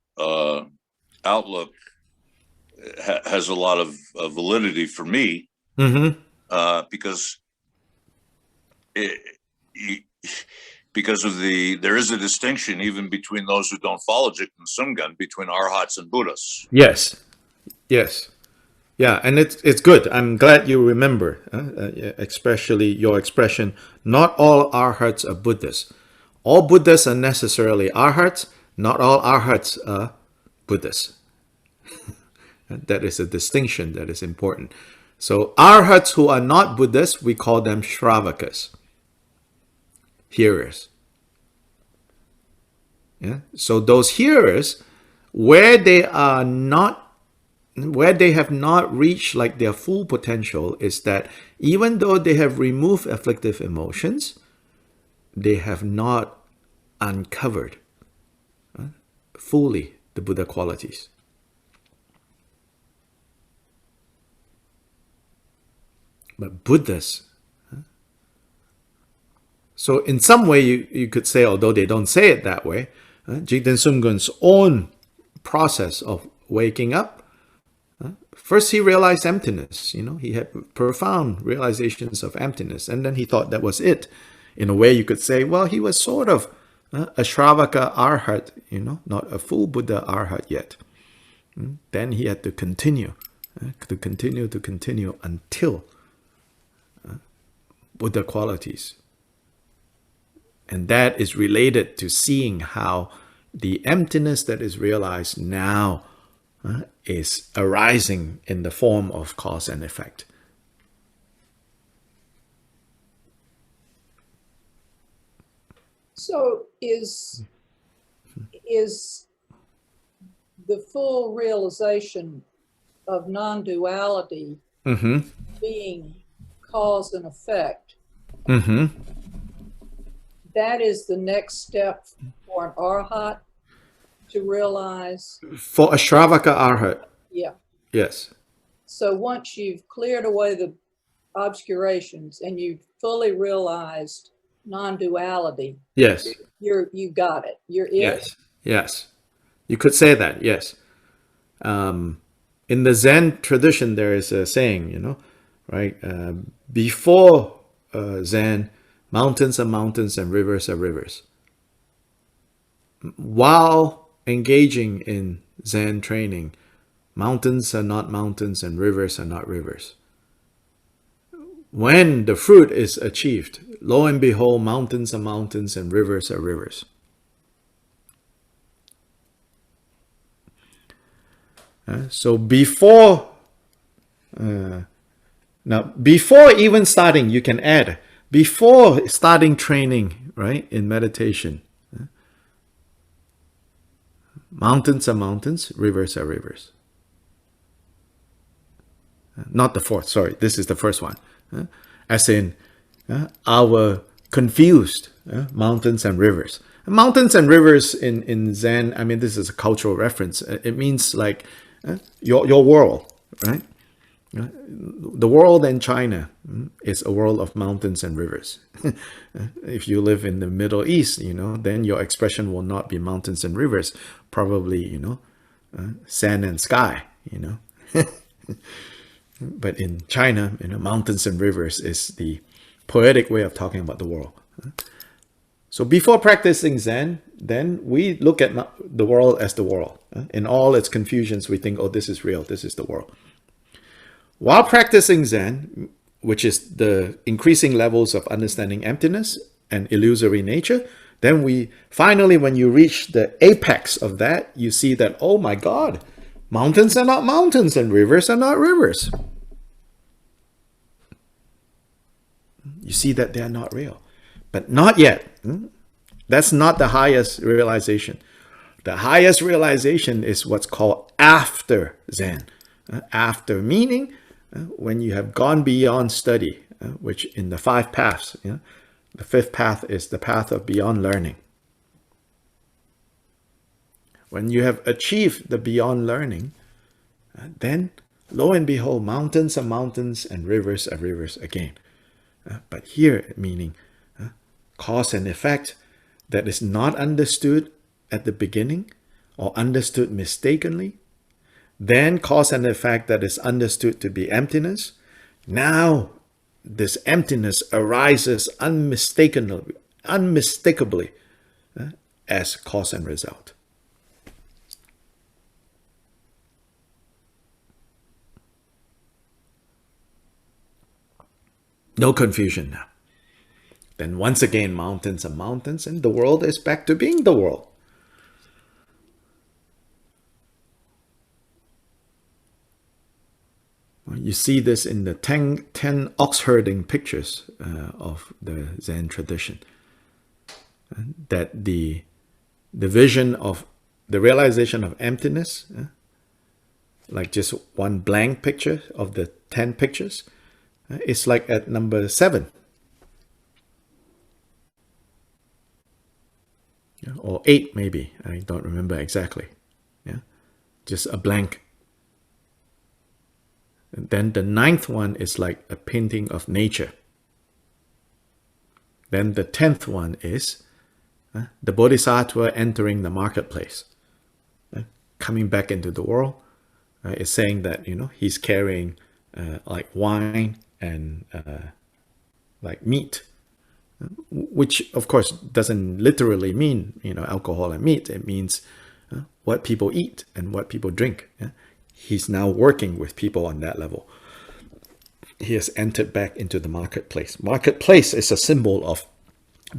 outlook has a lot of validity for me, because there is a distinction even between those who don't follow Jigten Sumgön between arhats and Buddhas.
Yes. Yes. Yeah, and it's good. I'm glad you remember, especially your expression, not all arhats are Buddhas. All Buddhas are necessarily arhats. Not all arhats are Buddhas. That is a distinction that is important. So arhats who are not Buddhas, we call them Shravakas, hearers. Yeah. So those hearers, where they are not where they have not reached like their full potential is that even though they have removed afflictive emotions, they have not uncovered fully the Buddha qualities. But Buddhas, so in some way you could say, although they don't say it that way, Jigten Sumgun's own process of waking up, first he realized emptiness. He had profound realizations of emptiness, and then he thought that was it. In a way you could say, well, he was sort of a Shravaka Arhat, not a full Buddha Arhat yet. Then he had to continue until Buddha qualities. And that is related to seeing how the emptiness that is realized now is arising in the form of cause and effect.
So is the full realization of non-duality being cause and effect? That is the next step for an arhat to realize?
For a Shravaka Arhat.
Yeah.
Yes.
So once you've cleared away the obscurations and you've fully realized non-duality,
Yes.
You got it. You're it.
Yes. Yes. You could say that, yes. In the Zen tradition, there is a saying, right? Before Zen, mountains are mountains and rivers are rivers. While engaging in Zen training, mountains are not mountains and rivers are not rivers. When the fruit is achieved, lo and behold, mountains are mountains and rivers are rivers. So before even starting, you can add, before starting training, right, in meditation, mountains are mountains, rivers are rivers. Not the fourth, sorry, this is the first one. As in, our confused mountains and rivers. Mountains and rivers in Zen, I mean, this is a cultural reference. It means like your world, right? The world in China is a world of mountains and rivers. If you live in the Middle East, then your expression will not be mountains and rivers, probably, sand and sky, But in China, mountains and rivers is the poetic way of talking about the world. So before practicing Zen, then we look at the world as the world. In all its confusions, we think, oh, this is real, this is the world. While practicing Zen, which is the increasing levels of understanding emptiness and illusory nature, then we finally, when you reach the apex of that, you see that, oh my God, mountains are not mountains and rivers are not rivers. You see that they are not real. But not yet. That's not the highest realization. The highest realization is what's called after Zen. After meaning, when you have gone beyond study, which in the 5 paths, the 5th path is the path of beyond learning. When you have achieved the beyond learning, then lo and behold, mountains are mountains and rivers are rivers again. But here, meaning cause and effect that is not understood at the beginning or understood mistakenly, then cause and effect that is understood to be emptiness. Now, this emptiness arises unmistakably as cause and result. No confusion now. Then once again, mountains are mountains and the world is back to being the world. You see this in the 10 ox herding pictures of the Zen tradition. That the vision of the realization of emptiness like just one blank picture of the 10 pictures, it's like at number 7. Or 8 maybe, I don't remember exactly. Yeah, just a blank. And then the 9th one is like a painting of nature. Then the 10th one is the Bodhisattva entering the marketplace, coming back into the world. It's saying that, he's carrying like wine and like meat, which of course doesn't literally mean, alcohol and meat. It means what people eat and what people drink. Yeah? He's now working with people on that level. He has entered back into the marketplace. Marketplace is a symbol of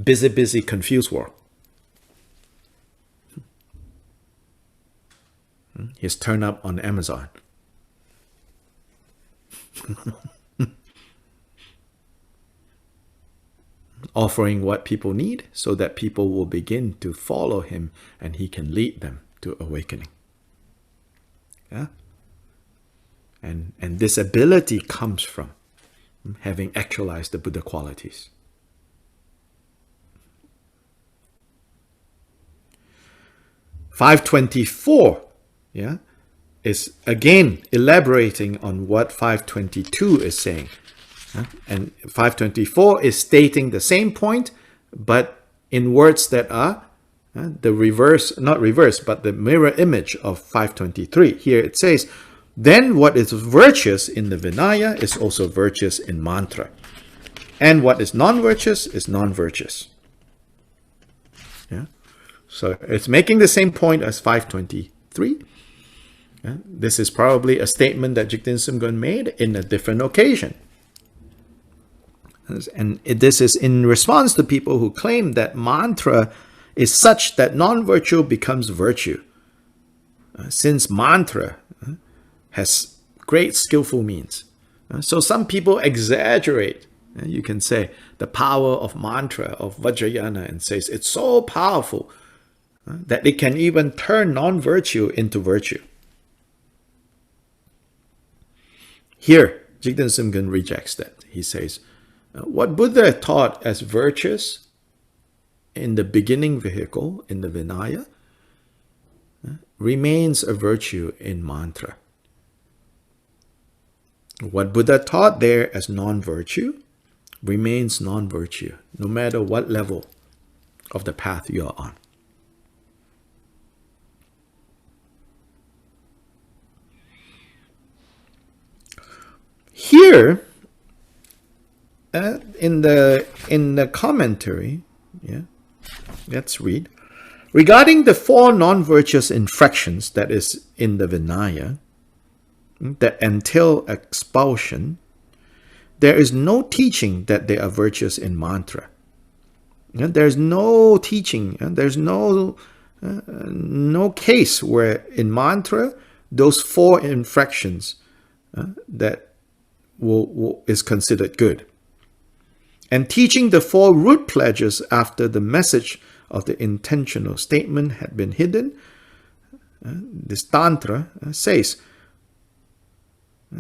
busy, busy, confused world. He's turned up on Amazon. Offering what people need so that people will begin to follow him and he can lead them to awakening. Yeah? And this ability comes from having actualized the Buddha qualities. (524) is again elaborating on what 522 is saying. And 524 is stating the same point, but in words that are the reverse, not reverse, but the mirror image of 523. Here it says, then what is virtuous in the Vinaya is also virtuous in Mantra. And what is non-virtuous is non-virtuous. Yeah? So it's making the same point as 523. Yeah? This is probably a statement that Jigten Sumgön made in a different occasion. And this is in response to people who claim that mantra is such that non-virtue becomes virtue. Since mantra has great skillful means. So some people exaggerate, you can say, the power of mantra, of Vajrayana, and says it's so powerful that it can even turn non-virtue into virtue. Here, Jigten Sumgön rejects that. He says, what Buddha taught as virtuous in the beginning vehicle, in the Vinaya, remains a virtue in mantra. What Buddha taught there as non-virtue remains non-virtue, no matter what level of the path you are on. Here, in the commentary, let's read. Regarding the 4 non-virtuous infractions that is in the Vinaya that entail expulsion, there is no teaching that they are virtuous in mantra. There's no teaching, and there's no case where in mantra those 4 infractions that is considered good. And teaching the 4 root pledges after the message of the intentional statement had been hidden, this Tantra says.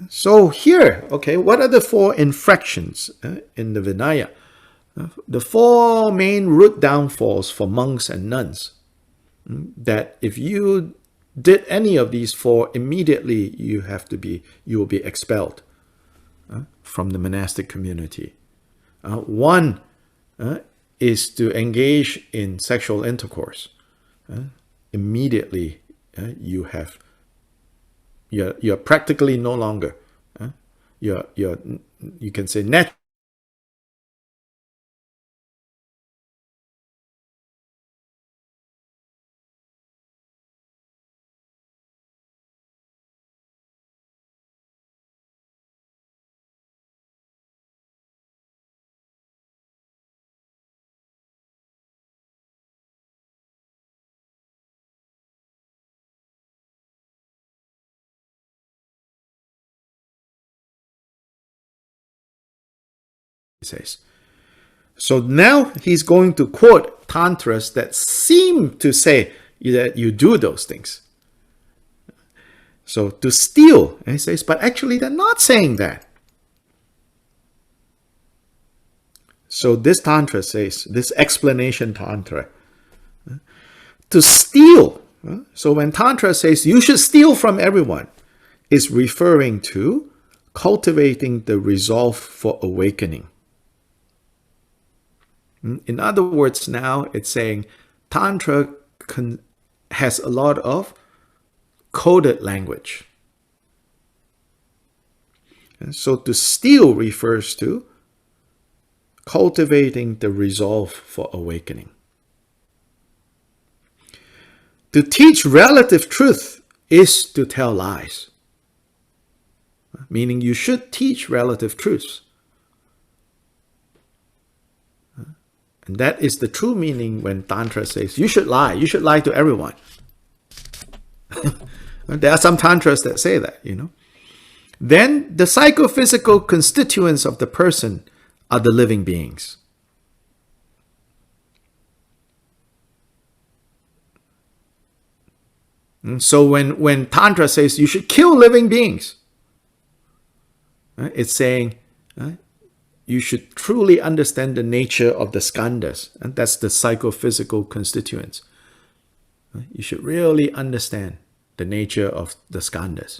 So here, okay, what are the 4 infractions in the Vinaya? The 4 main root downfalls for monks and nuns. That if you did any of these 4, immediately you will be expelled from the monastic community. One is to engage in sexual intercourse. Immediately, you're practically no longer. You can say natural. Says. So now he's going to quote tantras that seem to say that you do those things. So to steal, and he says, but actually they're not saying that. So this Tantra says, this explanation Tantra, to steal. So when Tantra says you should steal from everyone, it's referring to cultivating the resolve for awakening. In other words, now it's saying Tantra has a lot of coded language. And so to steal refers to cultivating the resolve for awakening. To teach relative truth is to tell lies. Meaning you should teach relative truths. And that is the true meaning when Tantra says you should lie to everyone. There are some Tantras that say that, Then the psychophysical constituents of the person are the living beings. And so when Tantra says you should kill living beings, it's saying you should truly understand the nature of the skandhas, and that's the psychophysical constituents. You should really understand the nature of the skandhas.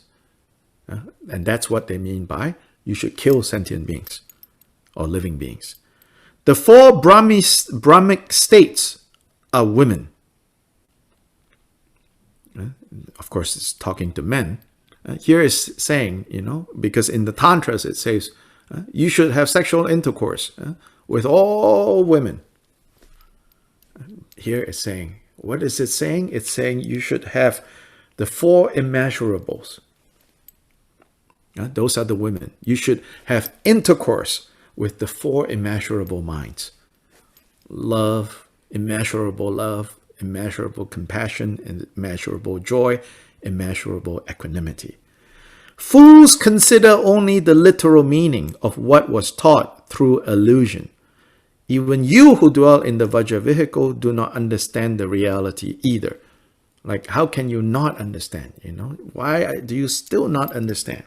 And that's what they mean by you should kill sentient beings or living beings. The four Brahmic states are women. Of course, it's talking to men. Here is saying, because in the Tantras it says, you should have sexual intercourse with all women. Here it's saying, what is it saying? It's saying you should have the four immeasurables. Those are the women. You should have intercourse with the four immeasurable minds. Love, immeasurable compassion, immeasurable joy, immeasurable equanimity. Fools consider only the literal meaning of what was taught through illusion. Even you who dwell in the Vajra vehicle do not understand the reality either. Like, how can you not understand? Why do you still not understand?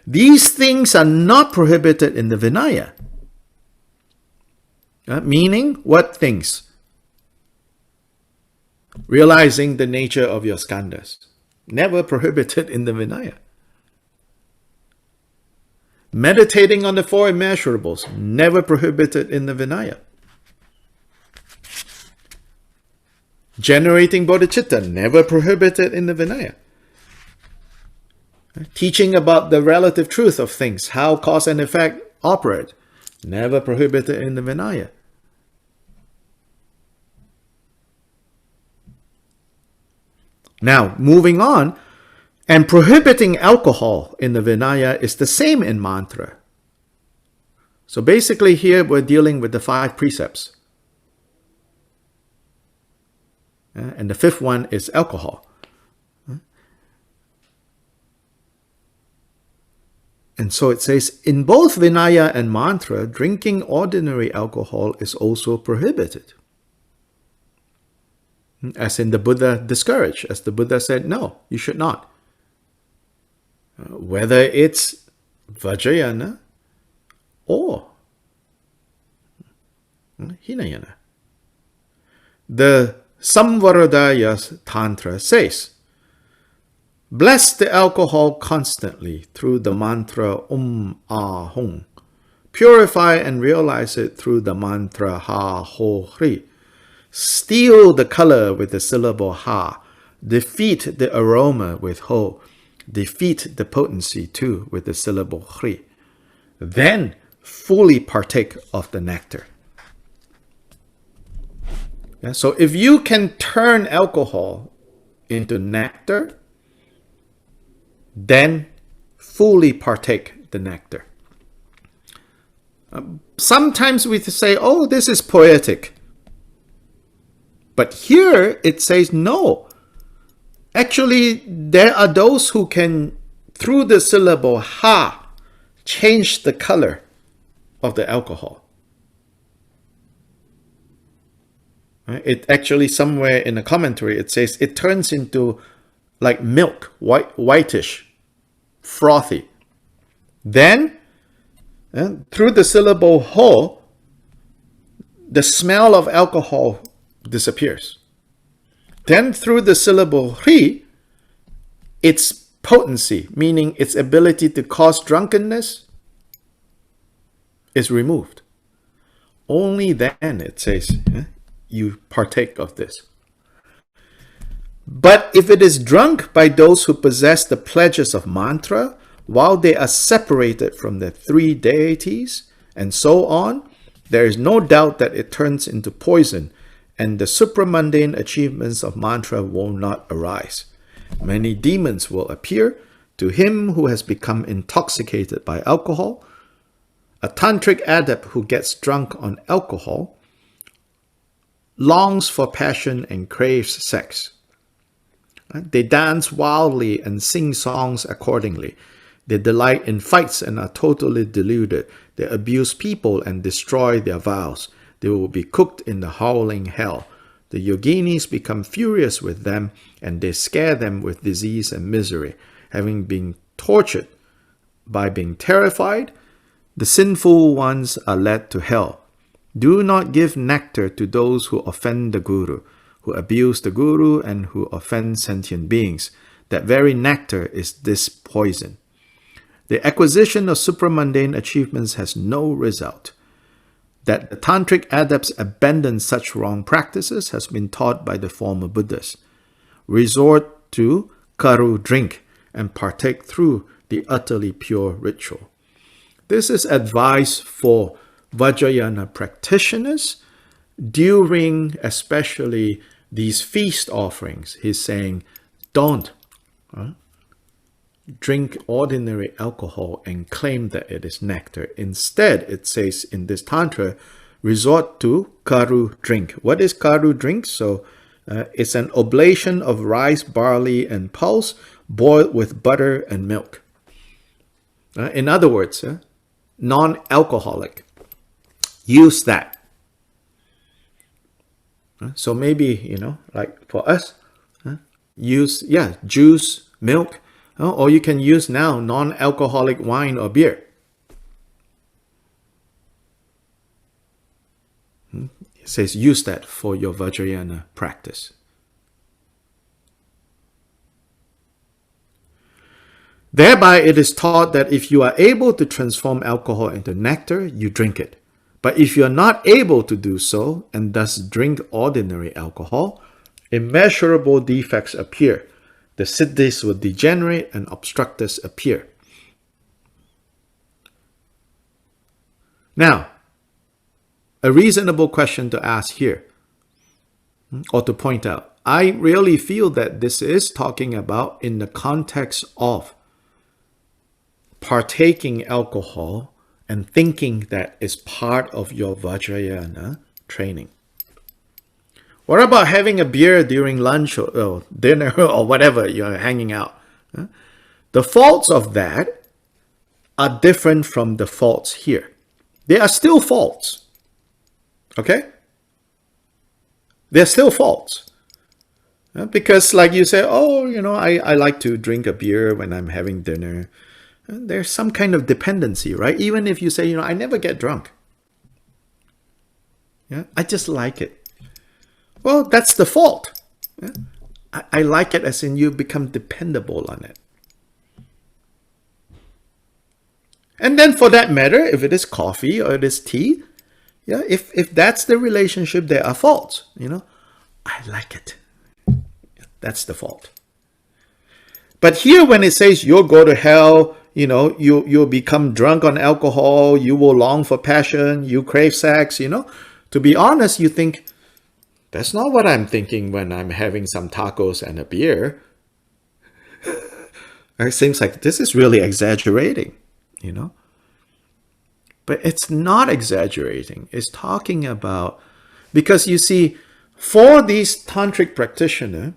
These things are not prohibited in the Vinaya. Meaning, what things? Realizing the nature of your skandhas. Never prohibited in the Vinaya. Meditating on the four immeasurables. Never prohibited in the Vinaya. Generating bodhicitta. Never prohibited in the Vinaya. Teaching about the relative truth of things. How cause and effect operate. Never prohibited in the Vinaya. Now, moving on, and prohibiting alcohol in the Vinaya is the same in Mantra. So basically here we're dealing with the 5 precepts. And the 5th one is alcohol. And so it says, in both Vinaya and Mantra, drinking ordinary alcohol is also prohibited. As in the Buddha discouraged, as the Buddha said, no, you should not. Whether it's Vajrayana or Hinayana. The Samvaradaya Tantra says, bless the alcohol constantly through the mantra Ah Hung. Purify and realize it through the mantra Ha Ho Hri. Steal the color with the syllable Ha. Defeat the aroma with Ho. Defeat the potency too with the syllable Hri. Then fully partake of the nectar. So if you can turn alcohol into nectar, then fully partake the nectar. Sometimes we say, oh, this is poetic. But here it says no. Actually, there are those who can, through the syllable ha, change the color of the alcohol. It actually, somewhere in a commentary, it says it turns into like milk, whitish, frothy. Then, through the syllable ho, the smell of alcohol disappears. Then through the syllable ri, its potency, meaning its ability to cause drunkenness, is removed. Only then, it says, you partake of this. But if it is drunk by those who possess the pledges of mantra, while they are separated from the three deities, and so on, there is no doubt that it turns into poison, and the supramundane achievements of mantra will not arise. Many demons will appear to him who has become intoxicated by alcohol. A tantric adept who gets drunk on alcohol longs for passion and craves sex. They dance wildly and sing songs accordingly. They delight in fights and are totally deluded. They abuse people and destroy their vows. They will be cooked in the howling hell. The yoginis become furious with them, and they scare them with disease and misery. Having been tortured by being terrified, the sinful ones are led to hell. Do not give nectar to those who offend the Guru, who abuse the Guru, and who offend sentient beings. That very nectar is this poison. The acquisition of supramundane achievements has no result. That the tantric adepts abandon such wrong practices has been taught by the former Buddhas. Resort to Karu drink and partake through the utterly pure ritual. This is advice for Vajrayana practitioners during especially these feast offerings. He's saying, don't drink ordinary alcohol and claim that it is nectar. Instead, it says in this tantra, resort to Karu drink. What is Karu drink? So it's an oblation of rice, barley, and pulse boiled with butter and milk. In other words, non-alcoholic. Use that. So maybe, like for us, use, juice, milk, or you can use now non-alcoholic wine or beer. It says use that for your Vajrayana practice. Thereby it is taught that if you are able to transform alcohol into nectar, you drink it. But if you are not able to do so, and thus drink ordinary alcohol, immeasurable defects appear. The siddhis will degenerate and obstructors appear. Now, a reasonable question to ask here, or to point out, I really feel that this is talking about in the context of partaking alcohol and thinking that is part of your Vajrayana training. What about having a beer during lunch or dinner or whatever you're hanging out? The faults of that are different from the faults here. They are still faults. Okay? They're still faults. Because like you say, I like to drink a beer when I'm having dinner. There's some kind of dependency, right? Even if you say, I never get drunk. I just like it. Well, that's the fault. I like it as in you become dependable on it. And then for that matter, if it is coffee or it is tea, if that's the relationship, there are faults. I like it. That's the fault. But here when it says you'll go to hell, you'll become drunk on alcohol, you will long for passion, you crave sex, to be honest, you think, that's not what I'm thinking when I'm having some tacos and a beer. It seems like this is really exaggerating, But it's not exaggerating. It's talking about, because you see, for these tantric practitioners,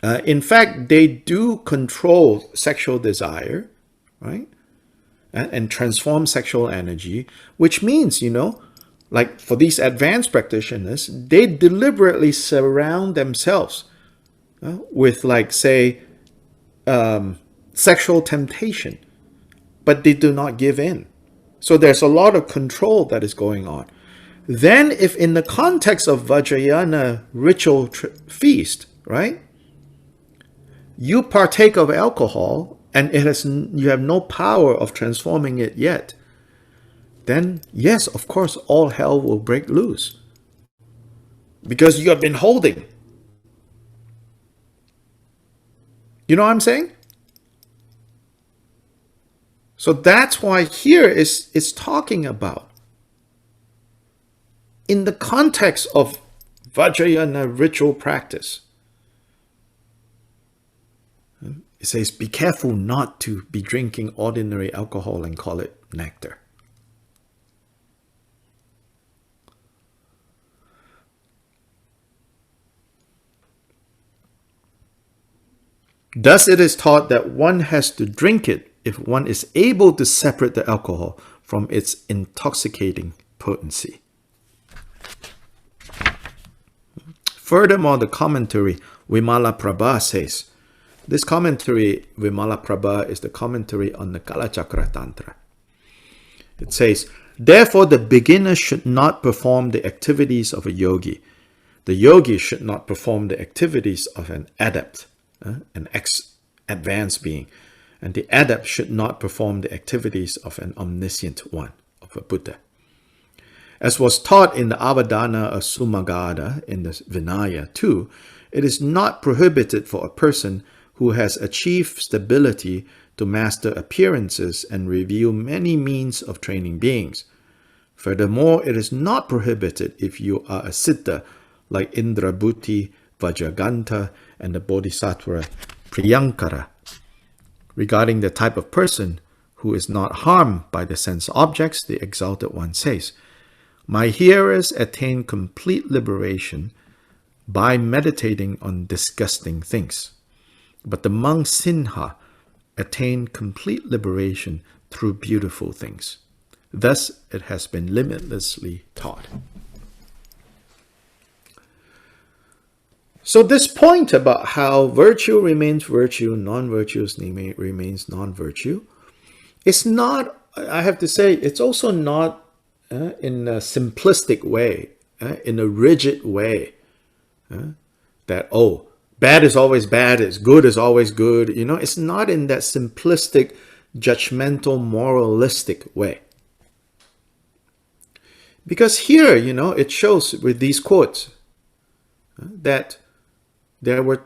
in fact, they do control sexual desire, right? And transform sexual energy, which means, like for these advanced practitioners, they deliberately surround themselves with, like, say, sexual temptation, but they do not give in. So there's a lot of control that is going on. Then if in the context of Vajrayana ritual feast, right, you partake of alcohol and you have no power of transforming it yet, then yes, of course, all hell will break loose. Because you have been holding. You know what I'm saying? So that's why here it's talking about, in the context of Vajrayana ritual practice, it says, be careful not to be drinking ordinary alcohol and call it nectar. Thus it is taught that one has to drink it if one is able to separate the alcohol from its intoxicating potency. Furthermore, the commentary Vimalaprabha says, this commentary, Vimalaprabha, is the commentary on the Chakra Tantra. It says, therefore the beginner should not perform the activities of a yogi. The yogi should not perform the activities of an adept, an advanced being. And the adept should not perform the activities of an omniscient one, of a Buddha. As was taught in the Avadana of Sumagada in the Vinaya too, it is not prohibited for a person who has achieved stability to master appearances and reveal many means of training beings. Furthermore, it is not prohibited if you are a siddha like Indrabhuti, Vajraganta, and the Bodhisattva Priyankara. Regarding the type of person who is not harmed by the sense objects, the Exalted One says, my hearers attain complete liberation by meditating on disgusting things. But the monk Sinha attained complete liberation through beautiful things. Thus, it has been limitlessly taught. So this point about how virtue remains virtue, non-virtuous remains non-virtue, it's not, I have to say, it's also not in a simplistic way, in a rigid way, that, oh, bad is always bad, good is always good. You know, it's not in that simplistic, judgmental, moralistic way. Because here, you know, it shows with these quotes that there were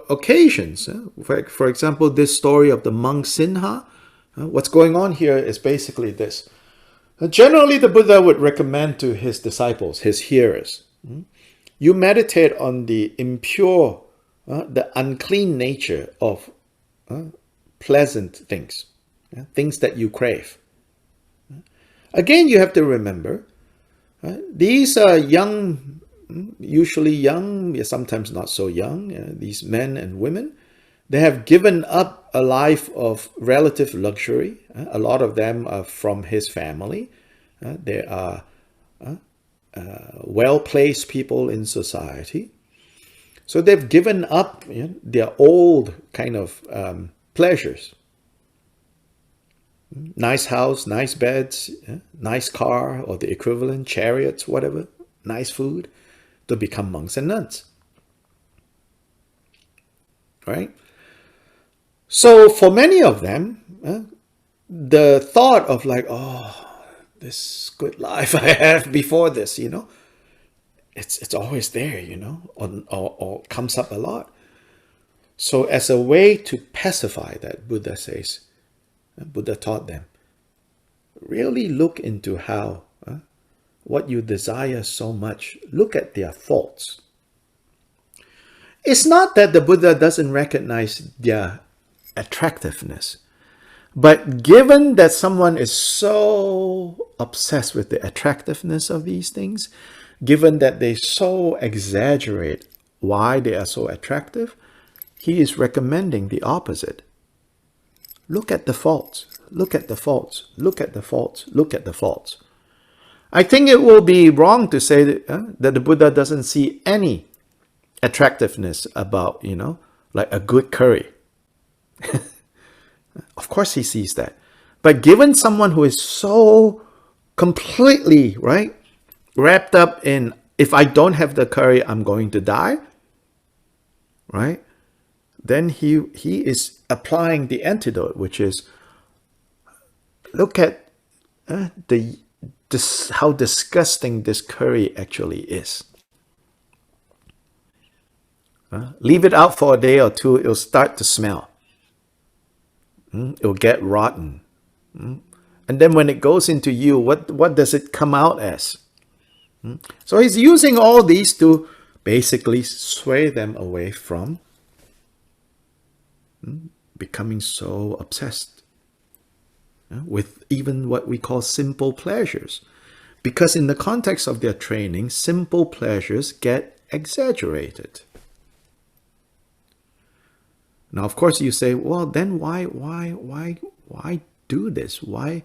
occasions, for example, this story of the monk Sinha. What's going on here is basically this. Generally, the Buddha would recommend to his disciples, his hearers, you meditate on the impure, the unclean nature of pleasant things, things that you crave. Again, you have to remember, these are young, usually young, sometimes not so young, these men and women. They have given up a life of relative luxury. A lot of them are from his family. They are well-placed people in society. So they've given up their old kind of pleasures. Nice house, nice beds, nice car, or the equivalent, chariots, whatever, nice food, to become monks and nuns. Right? So for many of them, the thought of like, oh, this good life I had before this, you know, it's always there, you know, or comes up a lot. So as a way to pacify that, Buddha says, Buddha taught them, really look into how what you desire so much, look at their faults. It's not that the Buddha doesn't recognize their attractiveness, but given that someone is so obsessed with the attractiveness of these things, given that they so exaggerate why they are so attractive, he is recommending the opposite. Look at the faults, look at the faults, look at the faults, look at the faults. I think it will be wrong to say that the Buddha doesn't see any attractiveness about, you know, like a good curry. Of course he sees that. But given someone who is so completely, right, wrapped up in, if I don't have the curry, I'm going to die, right? Then he is applying the antidote, which is, look at how disgusting this curry actually is. Leave it out for a day or two, it'll start to smell. It'll get rotten. And then when it goes into you, what does it come out as? So he's using all these to basically sway them away from becoming so obsessed with even what we call simple pleasures. Because in the context of their training, simple pleasures get exaggerated. Now, of course, you say, well, then why do this? Why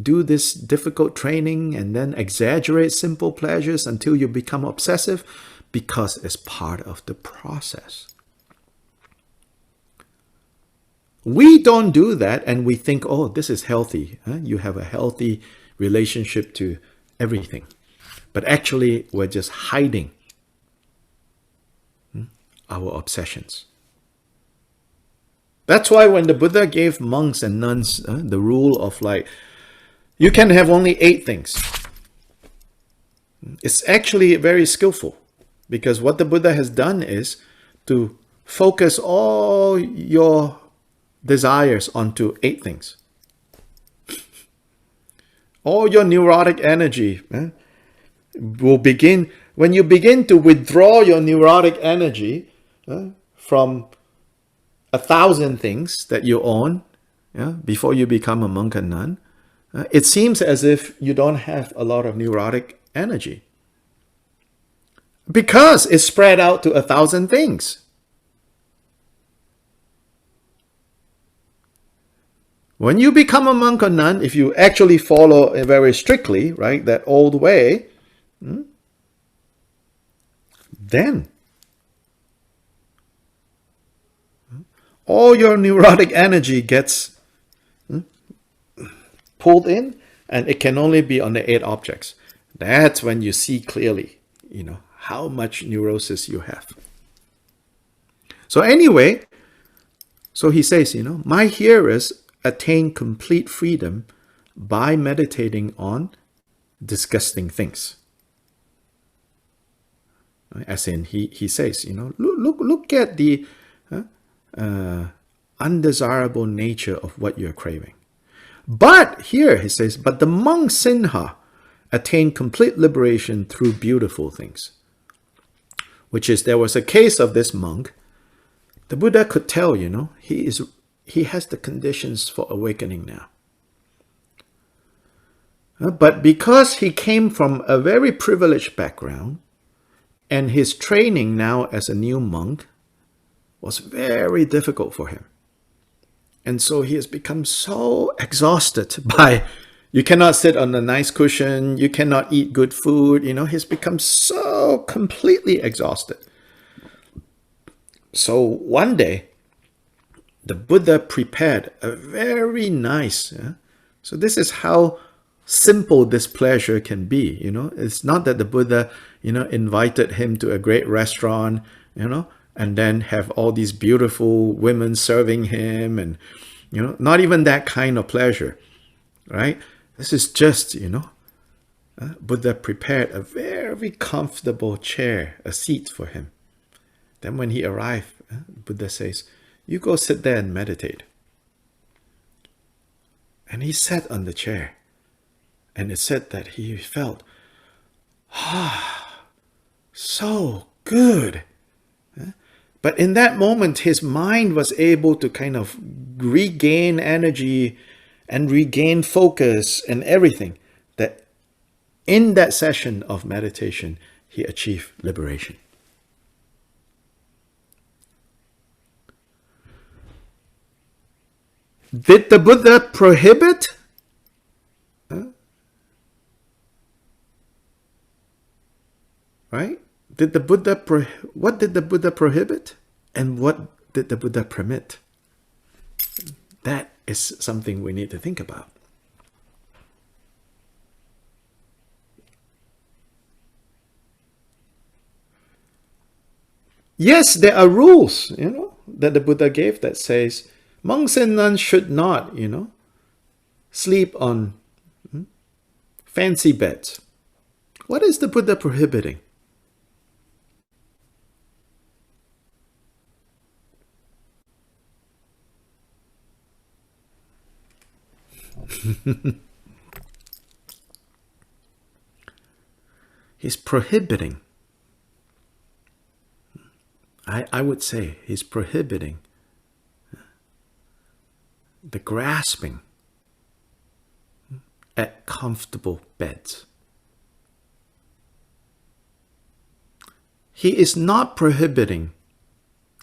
do this difficult training and then exaggerate simple pleasures until you become obsessive? Because it's part of the process. We don't do that and we think, oh, this is healthy. You have a healthy relationship to everything. But actually, we're just hiding our obsessions. That's why when the Buddha gave monks and nuns the rule of like, you can have only 8 things. It's actually very skillful, because what the Buddha has done is to focus all your desires onto 8 things. All your neurotic energy will begin, when you begin to withdraw your neurotic energy from 1,000 things that you own before you become a monk and nun, it seems as if you don't have a lot of neurotic energy. Because it's spread out to 1,000 things. When you become a monk or nun, if you actually follow it very strictly, right, that old way, then all your neurotic energy gets pulled in, and it can only be on the 8 objects. That's when you see clearly, how much neurosis you have. So anyway, so he says, my hearers attain complete freedom by meditating on disgusting things. As in, he says, look at the undesirable nature of what you're craving. But here he says, but the monk Sinha attained complete liberation through beautiful things. Which is, there was a case of this monk. The Buddha could tell, he has the conditions for awakening now. But because he came from a very privileged background, and his training now as a new monk was very difficult for him. And so he has become so exhausted by, you cannot sit on a nice cushion, you cannot eat good food, he's become so completely exhausted. So one day, the Buddha prepared a very nice, so this is how simple this pleasure can be, It's not that the Buddha, invited him to a great restaurant, and then have all these beautiful women serving him, and not even that kind of pleasure, right? This is just, Buddha prepared a very comfortable chair, a seat for him. Then when he arrived, Buddha says, you go sit there and meditate. And he sat on the chair, and it said that he felt, so good. But in that moment, his mind was able to kind of regain energy and regain focus and everything. That in that session of meditation, he achieved liberation. Did the Buddha prohibit? Right? What did the Buddha prohibit? And what did the Buddha permit? That is something we need to think about. Yes, there are rules, that the Buddha gave that says monks and nuns should not, sleep on fancy beds. What is the Buddha prohibiting? He's prohibiting. I would say he's prohibiting the grasping at comfortable beds. He is not prohibiting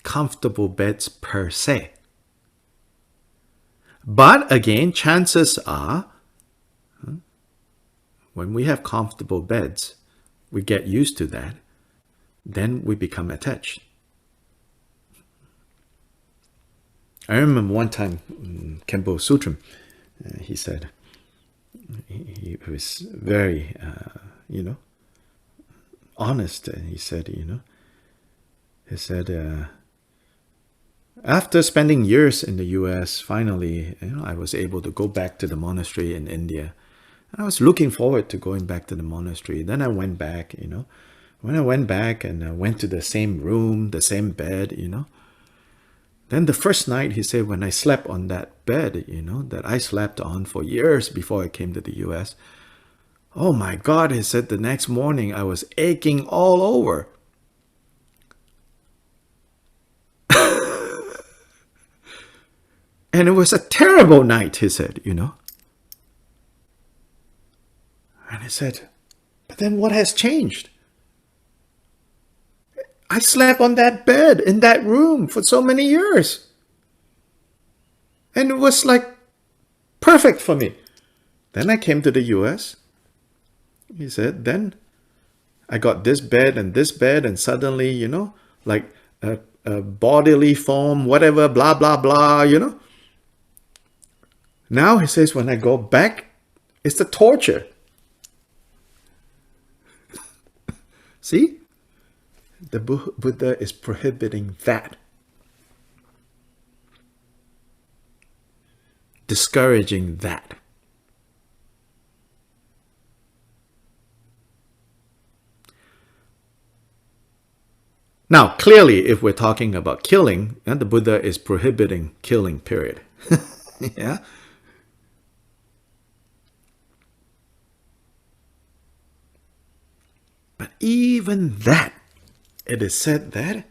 comfortable beds per se. But again, chances are, when we have comfortable beds, we get used to that, then we become attached. I remember one time, Khenpo Sutram, he said, he was very, honest. And he said, after spending years in the US, finally, I was able to go back to the monastery in India. And I was looking forward to going back to the monastery. Then I went back, When I went back and I went to the same room, the same bed, Then the first night, he said, when I slept on that bed, that I slept on for years before I came to the US. Oh my God, he said, the next morning I was aching all over. And it was a terrible night, he said, And I said, but then what has changed? I slept on that bed in that room for so many years. And it was like perfect for me. Then I came to the US. He said, then I got this bed, and suddenly, like a bodily form, whatever, blah, blah, blah, Now he says, when I go back, it's the torture. See? The Buddha is prohibiting that. Discouraging that. Now, clearly, if we're talking about killing, the Buddha is prohibiting killing, period. Yeah? But even that, it is said that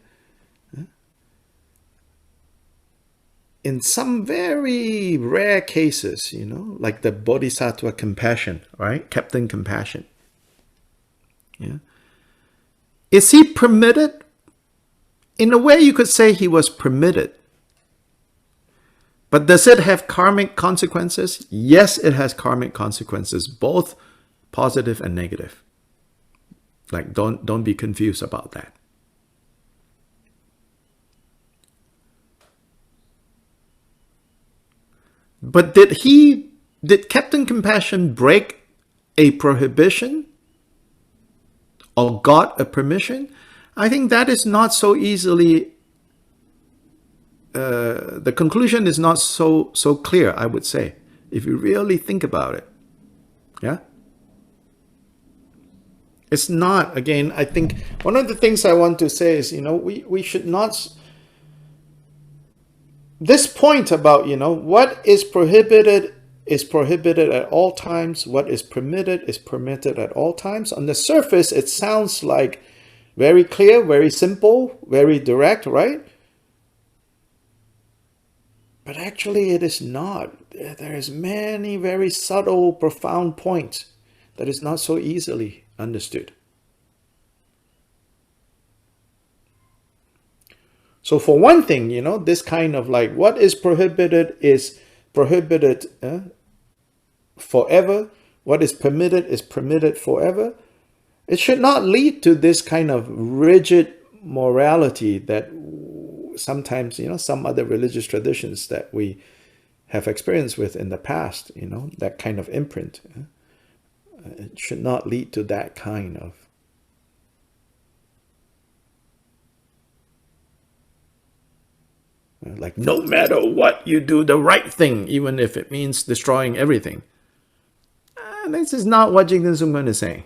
in some very rare cases, like the Bodhisattva compassion, right? Captain Compassion. Yeah. Is he permitted? In a way, you could say he was permitted. But does it have karmic consequences? Yes, it has karmic consequences, both positive and negative. Like, don't be confused about that. But did Captain Compassion break a prohibition or got a permission? I think that is not so easily, the conclusion is not so clear, I would say, if you really think about it. Yeah? It's not, again, I think one of the things I want to say is, we should not, this point about, what is prohibited at all times, what is permitted at all times. On the surface, it sounds like very clear, very simple, very direct, right? But actually it is not. There is many very subtle, profound points that is not so easily understood. So for one thing, this kind of like what is prohibited forever. What is permitted forever. It should not lead to this kind of rigid morality that sometimes, some other religious traditions that we have experience with in the past, you know, that kind of imprint. It should not lead to that kind of like, no matter what, you do the right thing, even if it means destroying everything. This is not what Jigten Sungmun is saying.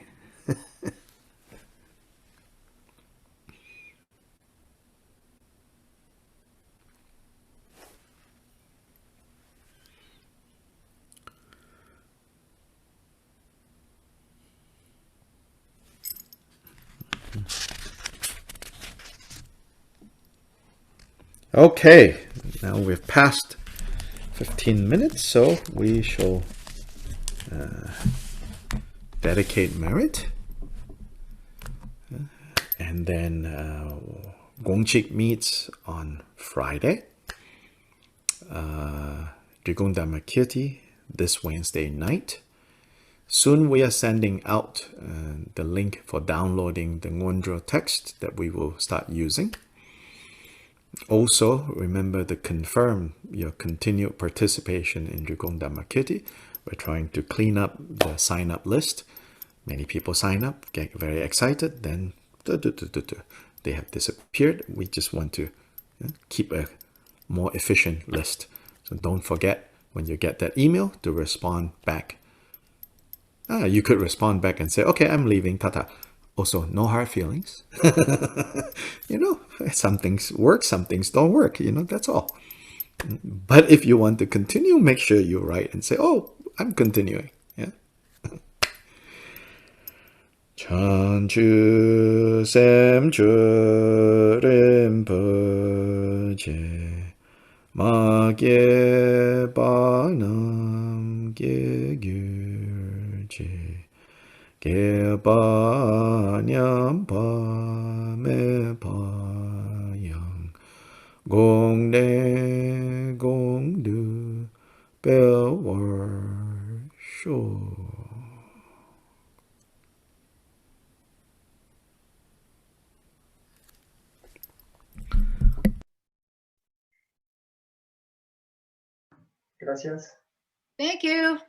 Okay, now we've passed 15 minutes, so we shall dedicate merit. And then Gongchik meets on Friday. Drikung Dhamma Kirti this Wednesday night. Soon we are sending out the link for downloading the Ngondro text that we will start using. Also, remember to confirm your continued participation in Drikung Dhamma Kirti. We're trying to clean up the sign-up list. Many people sign up, get very excited, then they have disappeared. We just want to keep a more efficient list. So don't forget when you get that email to respond back. You could respond back and say, okay, I'm leaving, tata. Also, no hard feelings. You know, some things work, some things don't work, you know, that's all. But if you want to continue, make sure you write and say, oh, I'm continuing. Yeah. Chanchu semchu rinpoche ma ge ba nam ge gyurche ge ba nyam pa me pa yang gong ne gong du bel war sho.
Gracias.
Thank you.